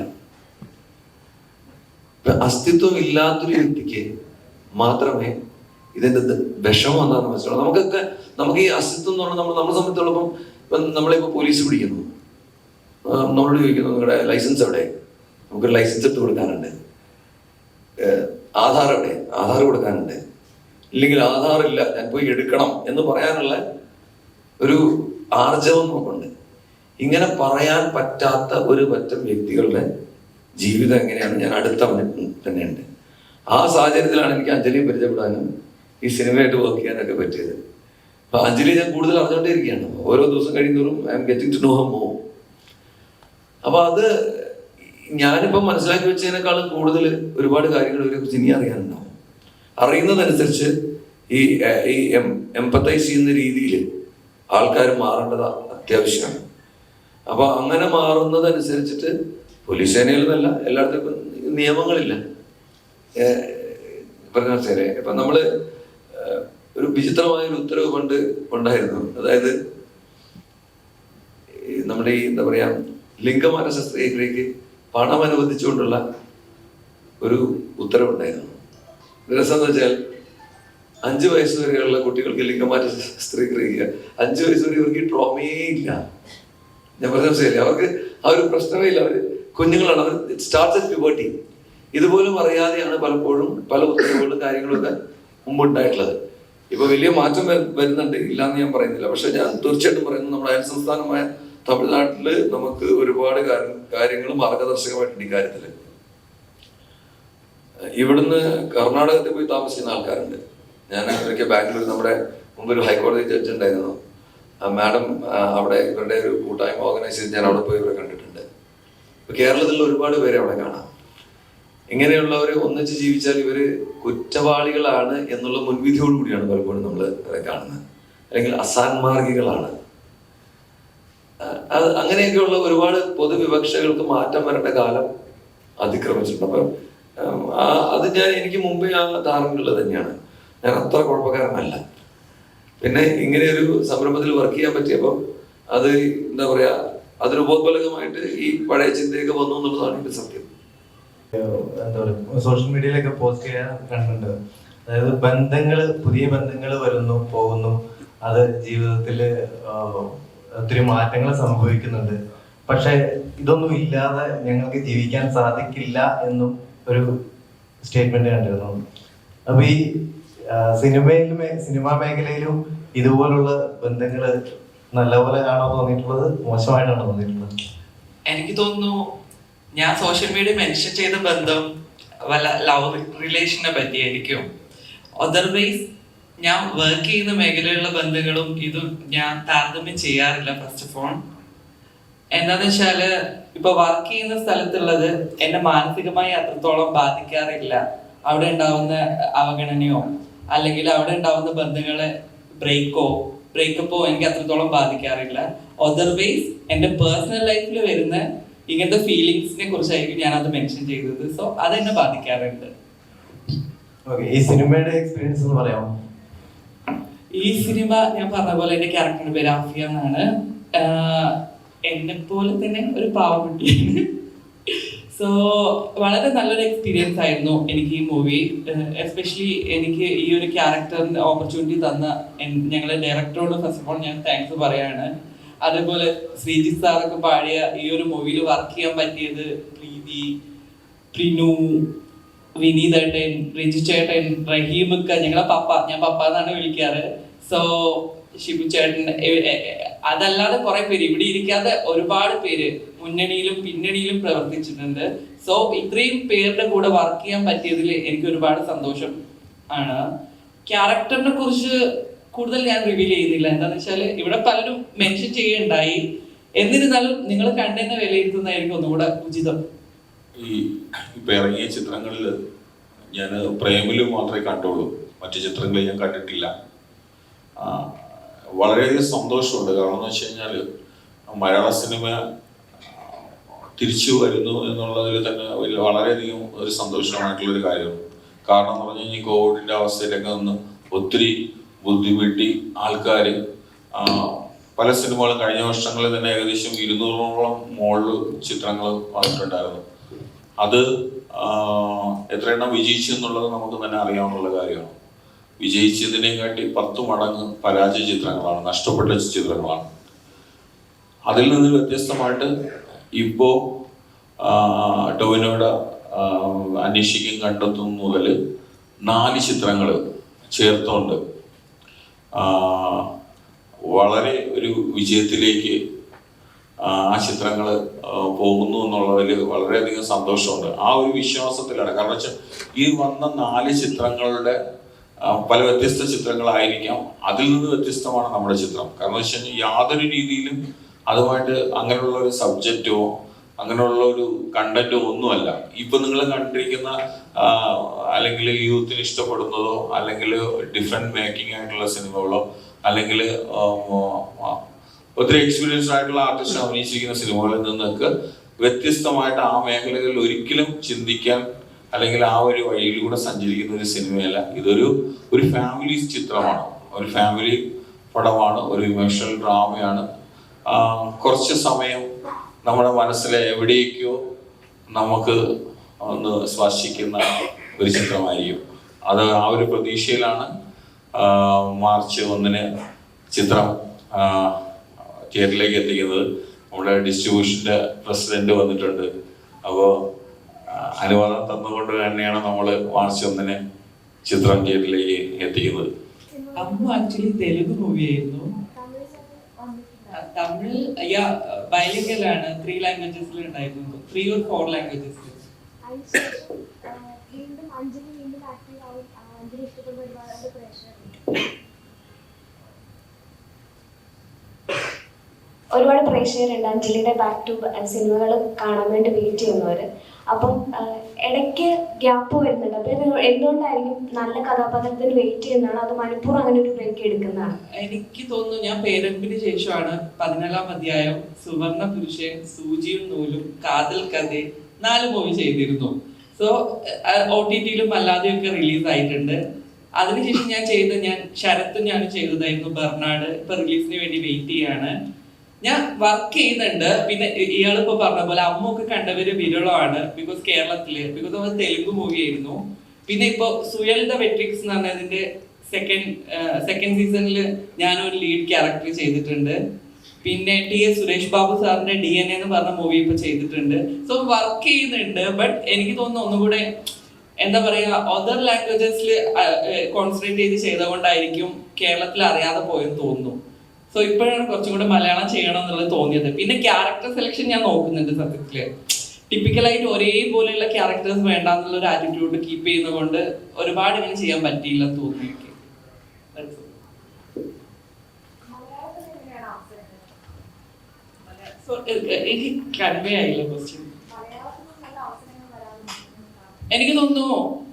അസ്തിത്വം ഇല്ലാത്തൊരു വ്യക്തിക്ക് മാത്രമേ ഇതിന്റെ വിഷമം എന്താണെന്ന് മനസ്സിലാവും. നമുക്ക് ഈ അസ്തിത്വം എന്ന് പറഞ്ഞാൽ നമ്മളെ സംബന്ധിച്ചോളം ഇപ്പം നമ്മളിപ്പോൾ പോലീസ് പിടിക്കുന്നു, നമ്മളോട് ചോദിക്കുന്നു നിങ്ങളുടെ ലൈസൻസ് എവിടെ? നമുക്കൊരു ലൈസൻസ് എടുത്ത് കൊടുക്കാനുണ്ട്. ആധാർ എവിടെ? ആധാർ കൊടുക്കാനുണ്ട്. ഇല്ലെങ്കിൽ ആധാർ ഇല്ല, ഞാൻ പോയി എടുക്കണം എന്ന് പറയാനുള്ള ഒരു ആർജവം നമുക്കുണ്ട്. ഇങ്ങനെ പറയാൻ പറ്റാത്ത ഒരു പറ്റം വ്യക്തികളുടെ ജീവിതം എങ്ങനെയാണ് ഞാൻ അടുത്തവന് തന്നെയുണ്ട്. ആ സാഹചര്യത്തിലാണ് എനിക്ക് അഞ്ജലിയെ പരിചയപ്പെടാനും ഈ സിനിമയായിട്ട് വർക്ക് ചെയ്യാനൊക്കെ പറ്റിയത്. അപ്പൊ അഞ്ജലി ഞാൻ കൂടുതൽ അറിഞ്ഞുകൊണ്ടേയിരിക്കുകയാണ്. ഓരോ ദിവസം കഴിയുന്നതും I'm getting to know her more. അപ്പൊ അത് ഞാനിപ്പം മനസ്സിലാക്കി വെച്ചതിനേക്കാളും കൂടുതൽ ഒരുപാട് കാര്യങ്ങൾ ഇവരെ കുറിച്ച് ഇനി അറിയാനുണ്ടാവും. അറിയുന്നതനുസരിച്ച് ഈ എംപത്തൈസ് ചെയ്യുന്ന രീതിയിൽ ആൾക്കാർ മാറേണ്ടത് അത്യാവശ്യമാണ്. അപ്പൊ അങ്ങനെ മാറുന്നതനുസരിച്ചിട്ട് പോലീസ് സേനയിൽ നിന്നല്ല, എല്ലായിടത്തും നിയമങ്ങളില്ല. പറഞ്ഞ ശരി. ഇപ്പൊ നമ്മള് ഒരു വിചിത്രമായൊരു ഉത്തരവ് പണ്ട് ഉണ്ടായിരുന്നു. അതായത് നമ്മുടെ ഈ എന്താ പറയാ ലിംഗമാറ്റ ശസ്ത്രക്രിയക്ക് പണം അനുവദിച്ചുകൊണ്ടുള്ള ഒരു ഉത്തരവുണ്ടായിരുന്നു. രസം എന്ന് വെച്ചാൽ 5 വയസ്സ് വരെയുള്ള കുട്ടികൾക്ക് ലിംഗമാറ്റ ശസ്ത്രക്രിയ 5 വയസ്സ് വരെ ഇവർക്ക് ട്രോമയേ ഇല്ല. ഞാൻ പറഞ്ഞ ശരി, അവർക്ക് ആ ഒരു പ്രശ്നമേ ഇല്ല. അവർ കുഞ്ഞുങ്ങളാണ്. അവർ സ്റ്റാർട്ട്സ് അറ്റ് പ്യൂബർട്ടി. ഇതുപോലും അറിയാതെയാണ് പലപ്പോഴും പല ഉത്തരവുകളും കാര്യങ്ങളൊക്കെ മുമ്പുണ്ടായിട്ടുള്ളത്. ഇപ്പൊ വലിയ മാറ്റം വരുന്നുണ്ട്, ഇല്ലാന്ന് ഞാൻ പറയുന്നില്ല. പക്ഷെ ഞാൻ തീർച്ചയായിട്ടും പറയുന്നു, നമ്മുടെ അയൽ സംസ്ഥാനമായ തമിഴ്നാട്ടില് നമുക്ക് ഒരുപാട് കാര്യങ്ങൾ മാർഗദർശകമായിട്ടുണ്ട് ഇക്കാര്യത്തില്. ഇവിടുന്ന് കർണാടകത്തിൽ പോയി താമസിക്കുന്ന ആൾക്കാരുണ്ട്. ഞാൻ ഒരിക്കൽ ബാംഗ്ലൂർ നമ്മുടെ മുമ്പ് ഒരു ഹൈക്കോടതി ജഡ്ജ് ഉണ്ടായിരുന്നു. മാഡം അവിടെ ഇവരുടെ ഒരു കൂട്ടായ്മ ഓർഗനൈസ് ചെയ്ത് ഞാൻ അവിടെ പോയി ഇവരെ കണ്ടിട്ടുണ്ട്. ഇപ്പൊ കേരളത്തിലുള്ള ഒരുപാട് പേരെ അവിടെ കാണാം. ഇങ്ങനെയുള്ളവരെ ഒന്നിച്ച് ജീവിച്ചാൽ ഇവര് കുറ്റവാളികളാണ് എന്നുള്ള മുൻവിധിയോട് കൂടിയാണ് പലപ്പോഴും നമ്മൾ കാണുന്നത്. അല്ലെങ്കിൽ അസാൻമാർഗികളാണ്. അങ്ങനെയൊക്കെയുള്ള ഒരുപാട് പൊതുവിവക്ഷകൾക്ക് മാറ്റം വരേണ്ട കാലം അതിക്രമിച്ചിട്ടുണ്ട്. അപ്പം അത് എനിക്ക് മുമ്പേ ആ ധാരണയുള്ളത് തന്നെയാണ്. ഞാൻ അത്ര കുഴപ്പക്കാരനല്ല. പിന്നെ ഇങ്ങനെ ഒരു സംരംഭത്തിൽ വർക്ക് ചെയ്യാൻ പറ്റിയപ്പോൾ അത് എന്താ പറയാ, അതൊരു ഉപോത്ബലകമായിട്ട് ഈ പഴയ ചിന്തയൊക്കെ വന്നു എന്നുള്ളതാണ് എന്റെ സത്യം. എന്താ പറയുക, സോഷ്യൽ മീഡിയയിലൊക്കെ പോസ്റ്റ് ചെയ്യാൻ കണ്ടിട്ടുണ്ട്. അതായത് പുതിയ ബന്ധങ്ങൾ വരുന്നു പോകുന്നു, അത് ജീവിതത്തിൽ ഒത്തിരി മാറ്റങ്ങൾ സംഭവിക്കുന്നുണ്ട്. പക്ഷെ ഇതൊന്നും ഇല്ലാതെ ഞങ്ങൾക്ക് ജീവിക്കാൻ സാധിക്കില്ല എന്നും ഒരു സ്റ്റേറ്റ്മെന്റ് കണ്ടിരുന്നു. അപ്പൊ ഈ സിനിമാ മേഖലയിലും ഇതുപോലുള്ള ബന്ധങ്ങൾ നല്ലപോലെ ആണോ തോന്നിയിട്ടുള്ളത്, മോശമായിട്ടാണോ തോന്നിയിട്ടുള്ളത്? എനിക്ക് തോന്നുന്നു ഞാൻ സോഷ്യൽ മീഡിയ മെൻഷൻ ചെയ്ത ബന്ധം വല്ല ലവ് റിലേഷനെ പറ്റിയായിരിക്കും. അതർവൈസ് ഞാൻ വർക്ക് ചെയ്യുന്ന മേഖലയിലുള്ള ബന്ധങ്ങളും ഇതും ഞാൻ താരതമ്യം ചെയ്യാറില്ല. ഫസ്റ്റ് ഓഫ് ഓൾ എന്താന്ന് വെച്ചാല് ഇപ്പൊ വർക്ക് ചെയ്യുന്ന സ്ഥലത്തുള്ളത് എന്നെ മാനസികമായി അത്രത്തോളം ബാധിക്കാറില്ല. അവിടെ ഉണ്ടാവുന്ന അവഗണനയോ അല്ലെങ്കിൽ അവിടെ ഉണ്ടാവുന്ന ബന്ധങ്ങളെ ബ്രേക്കപ്പോ എനിക്ക് അത്രത്തോളം ബാധിക്കാറില്ല. അതർവൈസ് എൻ്റെ പേഴ്സണൽ ലൈഫിൽ വരുന്ന ഇങ്ങനത്തെ ഫീലിങ്സിനെ കുറിച്ചായിരിക്കും ഞാൻ അത് മെൻഷൻ ചെയ്തത്. സോ അതെന്നെ ബാധിക്കാറുണ്ട്. ഈ സിനിമയുടെ എക്സ്പീരിയൻസ് എന്ന് പറയാമോ? ഈ സിനിമ ഞാൻ പറഞ്ഞ പോലെ എൻ്റെ ക്യാരക്ടറിന്റെ പേര് ആഫിയ എന്നാണ്. എന്നെ പോലെ തന്നെ ഒരു പാവക്കുട്ടിയാണ്. സോ വളരെ നല്ലൊരു എക്സ്പീരിയൻസ് ആയിരുന്നു എനിക്ക് ഈ മൂവി. എസ്പെഷ്യലി എനിക്ക് ഈ ഒരു ക്യാരക്ടറിന് ഓപ്പർച്യൂണിറ്റി തന്ന ഞങ്ങളുടെ ഡയറക്ടറോട് ഫസ്റ്റ് ഓഫ് ഓൾ ഞാൻ താങ്ക്സ് പറയാണ്. അതേപോലെ ശ്രീജിത്ത് സാറൊക്കെ പാടിയ ഈ ഒരു മൂവിയിൽ വർക്ക് ചെയ്യാൻ പറ്റിയത് പ്രീതി, പ്രിനു, വിനീതേട്ടൻ, റിജു ചേട്ടൻ, റഹീമൊക്ക, ഞങ്ങളെ പപ്പ, ഞാൻ പപ്പ എന്നാണ് വിളിക്കാറ്. സോ ഷിബു ചേട്ടൻ, അതല്ലാതെ കുറെ പേര് ഇവിടെ ഇരിക്കാതെ ഒരുപാട് പേര് മുന്നണിയിലും പിന്നണിയിലും പ്രവർത്തിച്ചിട്ടുണ്ട്. സോ ഇത്രയും പേരുടെ കൂടെ വർക്ക് ചെയ്യാൻ പറ്റിയതിൽ എനിക്ക് ഒരുപാട് സന്തോഷം ആണ്. ക്യാരക്ടറിനെ കുറിച്ച് കൂടുതൽ ഞാൻ റിവീൽ ചെയ്യുന്നില്ല. എന്താണെന്ന് വെച്ചാൽ ഇവിടെ പലരും മെൻഷൻ ചെയ്യുകയുണ്ടായി. എന്നിരുന്നാലും നിങ്ങൾ കണ്ടെന്നെ വിലയിരുത്തുന്നതായിരിക്കും ഒന്നുകൂടെ ഉചിതം. ഈ ഇപ്പൊ ഇറങ്ങിയ ചിത്രങ്ങളിൽ ഞാൻ പ്രേമിലും മാത്രമേ കണ്ടുള്ളൂ, മറ്റു ചിത്രങ്ങളിൽ ഞാൻ കണ്ടിട്ടില്ല. വളരെയധികം സന്തോഷമുണ്ട്. കാരണം എന്ന് വെച്ച് കഴിഞ്ഞാൽ മലയാള സിനിമ തിരിച്ചു വരുന്നു എന്നുള്ളതിൽ തന്നെ വളരെയധികം ഒരു സന്തോഷമായിട്ടുള്ളൊരു കാര്യമാണ്. കാരണം എന്ന് പറഞ്ഞു കഴിഞ്ഞാൽ കോവിഡിൻ്റെ അവസ്ഥയിലൊക്കെ നിന്ന് ഒത്തിരി ബുദ്ധിമുട്ടി ആൾക്കാർ പല സിനിമകളും കഴിഞ്ഞ വർഷങ്ങളിൽ തന്നെ ഏകദേശം 200ഓളം മുകളിൽ ചിത്രങ്ങൾ വന്നിട്ടുണ്ടായിരുന്നു. അത് എത്ര എണ്ണം വിജയിച്ചു എന്നുള്ളത് നമുക്ക് തന്നെ അറിയാവുന്ന കാര്യമാണ്. വിജയിച്ചതിനെക്കാട്ടി 10 മടങ്ങ് പരാജയ ചിത്രങ്ങളാണ്, നഷ്ടപ്പെട്ട ചിത്രങ്ങളാണ്. അതിൽ നിന്ന് വ്യത്യസ്തമായിട്ട് ഇപ്പോൾ ടോവിനോയുടെ അന്വേഷിക്കും കണ്ടെത്തും മുതൽ 4 ചിത്രങ്ങൾ ചേർത്തുകൊണ്ട് വളരെ ഒരു വിജയത്തിലേക്ക് ആ ചിത്രങ്ങൾ പോകുന്നു എന്നുള്ളതിൽ വളരെയധികം സന്തോഷമുണ്ട്. ആ ഒരു വിശ്വാസത്തിലാണ്. കാരണം വെച്ചാൽ ഈ വന്ന 4 ചിത്രങ്ങളുടെ പല വ്യത്യസ്ത ചിത്രങ്ങളായിരിക്കാം, അതിൽ നിന്ന് വ്യത്യസ്തമാണ് നമ്മുടെ ചിത്രം. കാരണം വെച്ച് കഴിഞ്ഞാൽ യാതൊരു രീതിയിലും അതുമായിട്ട് അങ്ങനെയുള്ള ഒരു സബ്ജക്റ്റോ അങ്ങനെയുള്ള ഒരു കണ്ടന്റോ ഒന്നുമല്ല. ഇപ്പൊ നിങ്ങൾ കണ്ടിരിക്കുന്ന അല്ലെങ്കിൽ യൂത്തിന് ഇഷ്ടപ്പെടുന്നതോ അല്ലെങ്കിൽ ഡിഫറെന്റ് മേക്കിംഗ് ആയിട്ടുള്ള സിനിമകളോ അല്ലെങ്കിൽ ഒത്തിരി എക്സ്പീരിയൻസ് ആയിട്ടുള്ള ആർട്ടിസ്റ്റ് അഭിനയിച്ചിരിക്കുന്ന സിനിമകളിൽ നിന്നൊക്കെ വ്യത്യസ്തമായിട്ട് ആ മേഖലകളിൽ ഒരിക്കലും ചിന്തിക്കാൻ അല്ലെങ്കിൽ ആ ഒരു വഴിയിലൂടെ സഞ്ചരിക്കുന്ന ഒരു സിനിമയല്ല. ഇതൊരു ഫാമിലി ചിത്രമാണ്, ഒരു ഫാമിലി പടമാണ്, ഒരു ഇമോഷണൽ ഡ്രാമയാണ്. കുറച്ച് സമയം നമ്മുടെ മനസ്സിലെ എവിടേക്കോ നമുക്ക് ഒന്ന് സ്പർശിക്കുന്ന ഒരു ചിത്രമായിരിക്കും. അത് ആ ഒരു പ്രതീക്ഷയിലാണ് മാർച്ച് 1 ചിത്രം തിയേറ്ററിലേക്ക് എത്തിക്കുന്നത്. നമ്മുടെ ഡിസ്ട്രിബ്യൂഷൻ്റെ പ്രസിഡന്റ് വന്നിട്ടുണ്ട്. അപ്പോൾ അനുവാദം തന്നുകൊണ്ട് തന്നെയാണ് നമ്മൾ മാർച്ച് 1 ചിത്രം തിയേറ്ററിലേക്ക് എത്തിക്കുന്നത്. അമ്മ ആക്ച്വലി തെലുങ്ക് മൂവിയായിരുന്നു. തമിഴ് ബൈലിംഗലാണ്, 3 ലാംഗ്വേജസിൽ ഉണ്ടായിരുന്നു, 3 or 4 ലാംഗ്വേജസിൽ. ഒരുപാട് പ്രേക്ഷകരുണ്ട് അഞ്ജലിയുടെ ബാക്ക് ടു സിനിമകൾ കാണാൻ വേണ്ടി വെയിറ്റ് ചെയ്യുന്നവർ. അപ്പം ഇടയ്ക്ക് ഗ്യാപ്പ് വരുന്നുണ്ട്. അപ്പം എന്തുകൊണ്ടായിരിക്കും നല്ല കഥാപാത്രത്തിന് വെയിറ്റ് ചെയ്യുന്നതാണ്, അത് മനഃപൂർവ്വം അങ്ങനെ ഒരു ബ്രേക്ക് എടുക്കുന്നതാണ്? എനിക്ക് തോന്നുന്നു ഞാൻ പേരമ്പിന് ശേഷമാണ് 14ാം അധ്യായം, സുവർണ പുരുഷൻ, സൂചിയും നൂലും, കാതൽ കഥ 4 മൂവി ചെയ്തിരുന്നു. സോ OTT-ലും അല്ലാതെയും ഒക്കെ റിലീസ് ആയിട്ടുണ്ട്. അതിനുശേഷം ഞാൻ ശരത്തും ഞാനും ചെയ്തതായിരുന്നു ബെർണാഡ്. ഇപ്പൊ റിലീസിന് വേണ്ടി വെയിറ്റ് ചെയ്യാണ്. ഞാൻ വർക്ക് ചെയ്യുന്നുണ്ട്. പിന്നെ ഇയാളിപ്പോ പറഞ്ഞ പോലെ അമ്മൊക്കെ കണ്ടവര് വിരളമാണ്, ബിക്കോസ് കേരളത്തില്, ബിക്കോസ് അത് തെലുങ്ക് മൂവി ആയിരുന്നു. പിന്നെ ഇപ്പൊ സുയൽ ദ വെട്രിക്സ് എന്ന് പറഞ്ഞതിന്റെ സെക്കൻഡ് സീസണിൽ ഞാനൊരു ലീഡ് ക്യാരക്ടർ ചെയ്തിട്ടുണ്ട്. പിന്നെ TS സുരേഷ് ബാബു സാറിന്റെ DNA എന്ന് പറഞ്ഞ മൂവി ഇപ്പൊ ചെയ്തിട്ടുണ്ട്. സോ വർക്ക് ചെയ്യുന്നുണ്ട്. ബട്ട് എനിക്ക് തോന്നുന്നു ഒന്നുകൂടെ എന്താ പറയാ, അതർ ലാംഗ്വേജസിൽ കോൺസെൻട്രേറ്റ് ചെയ്ത് ചെയ്തുകൊണ്ടായിരിക്കും കേരളത്തിൽ അറിയാതെ പോയെന്ന് തോന്നുന്നു. സോ ഇപ്പോഴാണ് കുറച്ചും കൂടെ മലയാളം ചെയ്യണം എന്നുള്ളത് തോന്നിയത്. പിന്നെ ക്യാരക്ടർ സെലക്ഷൻ ഞാൻ നോക്കുന്നുണ്ട്. സത്യത്തില് ടിപ്പിക്കലായിട്ട് ഒരേപോലെയുള്ള ക്യാരക്ടേഴ്സ് വേണ്ട എന്നുള്ള ഒരു ആറ്റിറ്റ്യൂഡ് കീപ്പ് ചെയ്യുന്നത് ഒരുപാട് ഇങ്ങനെ ചെയ്യാൻ പറ്റിയില്ലെന്ന് തോന്നി. എനിക്ക് കൺവേ ആയില്ല ക്വസ്റ്റ്യൻ. എനിക്ക് തോന്നുന്നു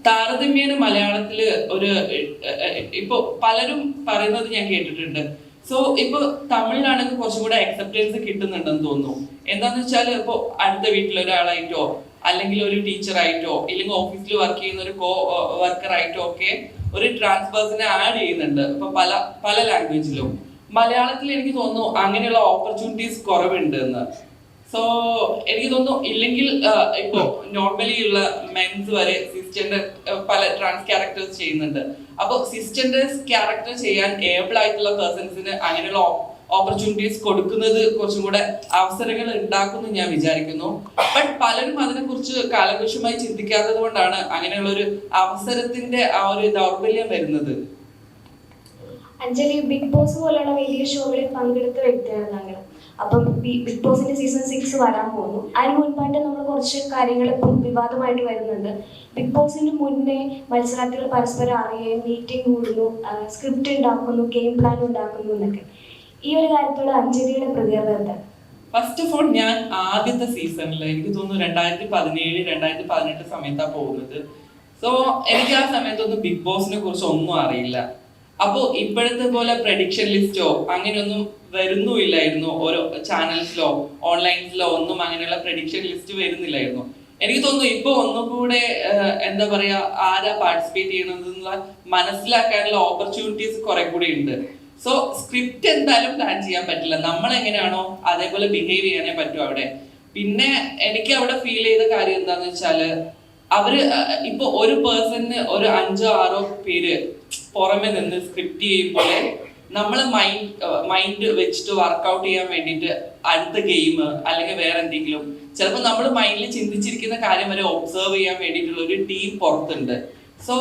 താരതമ്യേന മലയാളത്തില് ഒരു ഇപ്പൊ പലരും പറയുന്നത് ഞാൻ കേട്ടിട്ടുണ്ട്. സോ ഇപ്പൊ തമിഴിലാണെങ്കിൽ കുറച്ചും കൂടെ അക്സെപ്റ്റൻസ് കിട്ടുന്നുണ്ടെന്ന് തോന്നുന്നു. എന്താന്ന് വെച്ചാൽ ഇപ്പൊ അടുത്ത വീട്ടിലൊരാളായിട്ടോ അല്ലെങ്കിൽ ഒരു ടീച്ചറായിട്ടോ ഇല്ലെങ്കിൽ ഓഫീസിൽ വർക്ക് ചെയ്യുന്ന ഒരു കോ വർക്കറായിട്ടോ ഒക്കെ ഒരു ട്രാൻസ് പേഴ്സണെ ആഡ് ചെയ്യുന്നുണ്ട് ഇപ്പൊ പല ലാംഗ്വേജിലും. മലയാളത്തിൽ എനിക്ക് തോന്നുന്നു അങ്ങനെയുള്ള ഓപ്പർച്യൂണിറ്റീസ് കുറവുണ്ട് എന്ന്. സോ എനിക്ക് തോന്നുന്നു ഇല്ലെങ്കിൽ ഇപ്പോ നോർമലി ഉള്ള മെൻസ് വരെ സിസ്റ്ററിന്റെ പല ട്രാൻസ് ക്യാരക്ടേഴ്സ് ചെയ്യുന്നുണ്ട്. അപ്പൊ സിസ്റ്ററിന്റെ ക്യാരക്ടർ ചെയ്യാൻ ഏബിൾ ആയിട്ടുള്ള പേഴ്സൺസിന് അങ്ങനെയുള്ള ഓപ്പർച്യൂണിറ്റീസ് കൊടുക്കുന്നത് കുറച്ചും കൂടെ അവസരങ്ങൾ ഉണ്ടാക്കുമെന്ന് ഞാൻ വിചാരിക്കുന്നു. ബട്ട് പലരും അതിനെ കുറിച്ച് കാലഘോഷമായി ചിന്തിക്കാത്തത് കൊണ്ടാണ് അങ്ങനെയുള്ള ഒരു അവസരത്തിന്റെ ആ ഒരു ദൗർബല്യം വരുന്നത്. അഞ്ജലി, ബിഗ് ബോസ് പോലുള്ള വലിയ ഷോകളിൽ പങ്കെടുത്ത വ്യക്തിയാണ് താങ്കൾ. അപ്പം ബിഗ് ബോസിന്റെ സീസൺ 6 വരാൻ പോകുന്നു. അതിന് മുൻപായിട്ട് നമ്മൾ കുറച്ച് കാര്യങ്ങൾ ഇപ്പം വിവാദമായിട്ട് വരുന്നുണ്ട്. ബിഗ് ബോസിന് മുന്നേ മത്സരാർത്ഥികൾ പരസ്പരം അറിയുകയും മീറ്റിംഗ് കൂടുന്നു, സ്ക്രിപ്റ്റ് ഉണ്ടാക്കുന്നു, ഗെയിം പ്ലാൻ ഉണ്ടാക്കുന്നു എന്നൊക്കെ. ഈ ഒരു കാര്യത്തോട് അഞ്ജലിയുടെ പ്രതികരണം എന്താണ്? ഫസ്റ്റ് ഓഫ് ഓൾ, ഞാൻ ആദ്യത്തെ സീസണിൽ എനിക്ക് തോന്നുന്നു 2017-2018 സമയത്താണ് പോകുന്നത്. സോ എനിക്ക് ആ സമയത്തൊന്നും ബിഗ് ബോസിനെ കുറിച്ച് ഒന്നും അറിയില്ല. അപ്പോ ഇപ്പോഴത്തെ പോലെ പ്രഡിക്ഷൻ ലിസ്റ്റോ അങ്ങനെയൊന്നും വരുന്നുമില്ലായിരുന്നു. ഓരോ ചാനൽസിലോ ഓൺലൈൻസിലോ ഒന്നും അങ്ങനെയുള്ള പ്രഡിക്ഷൻ ലിസ്റ്റ് വരുന്നില്ലായിരുന്നു. എനിക്ക് തോന്നുന്നു ഇപ്പൊ ഒന്നുകൂടെ എന്താ പറയാ, ആരാ പാർട്ടിസിപ്പേറ്റ് ചെയ്യണമെന്നുള്ള മനസ്സിലാക്കാനുള്ള ഓപ്പർച്യൂണിറ്റീസ് കുറെ കൂടി ഉണ്ട്. സോ സ്ക്രിപ്റ്റ് എന്തായാലും പ്ലാൻ ചെയ്യാൻ പറ്റില്ല. നമ്മൾ എങ്ങനെയാണോ അതേപോലെ ബിഹേവ് ചെയ്യാനേ പറ്റും അവിടെ. പിന്നെ എനിക്ക് അവിടെ ഫീൽ ചെയ്ത കാര്യം എന്താന്ന് വെച്ചാല്, അവര് ഇപ്പൊ ഒരു പേഴ്സണിന് ഒരു 5-6 പേര് പുറമെ നിന്ന് സ്ക്രിപ്റ്റ് ചെയ്യുമ്പോൾ നമ്മൾ മൈൻഡ് വെച്ചിട്ട് വർക്ക്ഔട്ട് ചെയ്യാൻ വേണ്ടിയിട്ട് അടുത്ത ഗെയിം അല്ലെങ്കിൽ വേറെ എന്തെങ്കിലും ചിലപ്പോൾ നമ്മൾ മൈൻഡിൽ ചിന്തിച്ചിരിക്കുന്ന കാര്യം വരെ ഒബ്സർവ് ചെയ്യാൻ വേണ്ടിയിട്ടുള്ള ഒരു ടീം പുറത്തുണ്ട്. സോ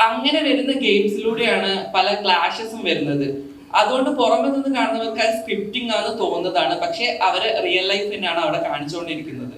അങ്ങനെ വരുന്ന ഗെയിംസിലൂടെയാണ് പല ക്ലാഷസും വരുന്നത്. അതുകൊണ്ട് പുറമെ നിന്ന് കാണുന്നവർക്ക് സ്ക്രിപ്റ്റിംഗ് ആണെന്ന് തോന്നുന്നതാണ്. പക്ഷെ അവര് റിയൽ ലൈഫ് തന്നെയാണ് അവിടെ കാണിച്ചുകൊണ്ടിരിക്കുന്നത്.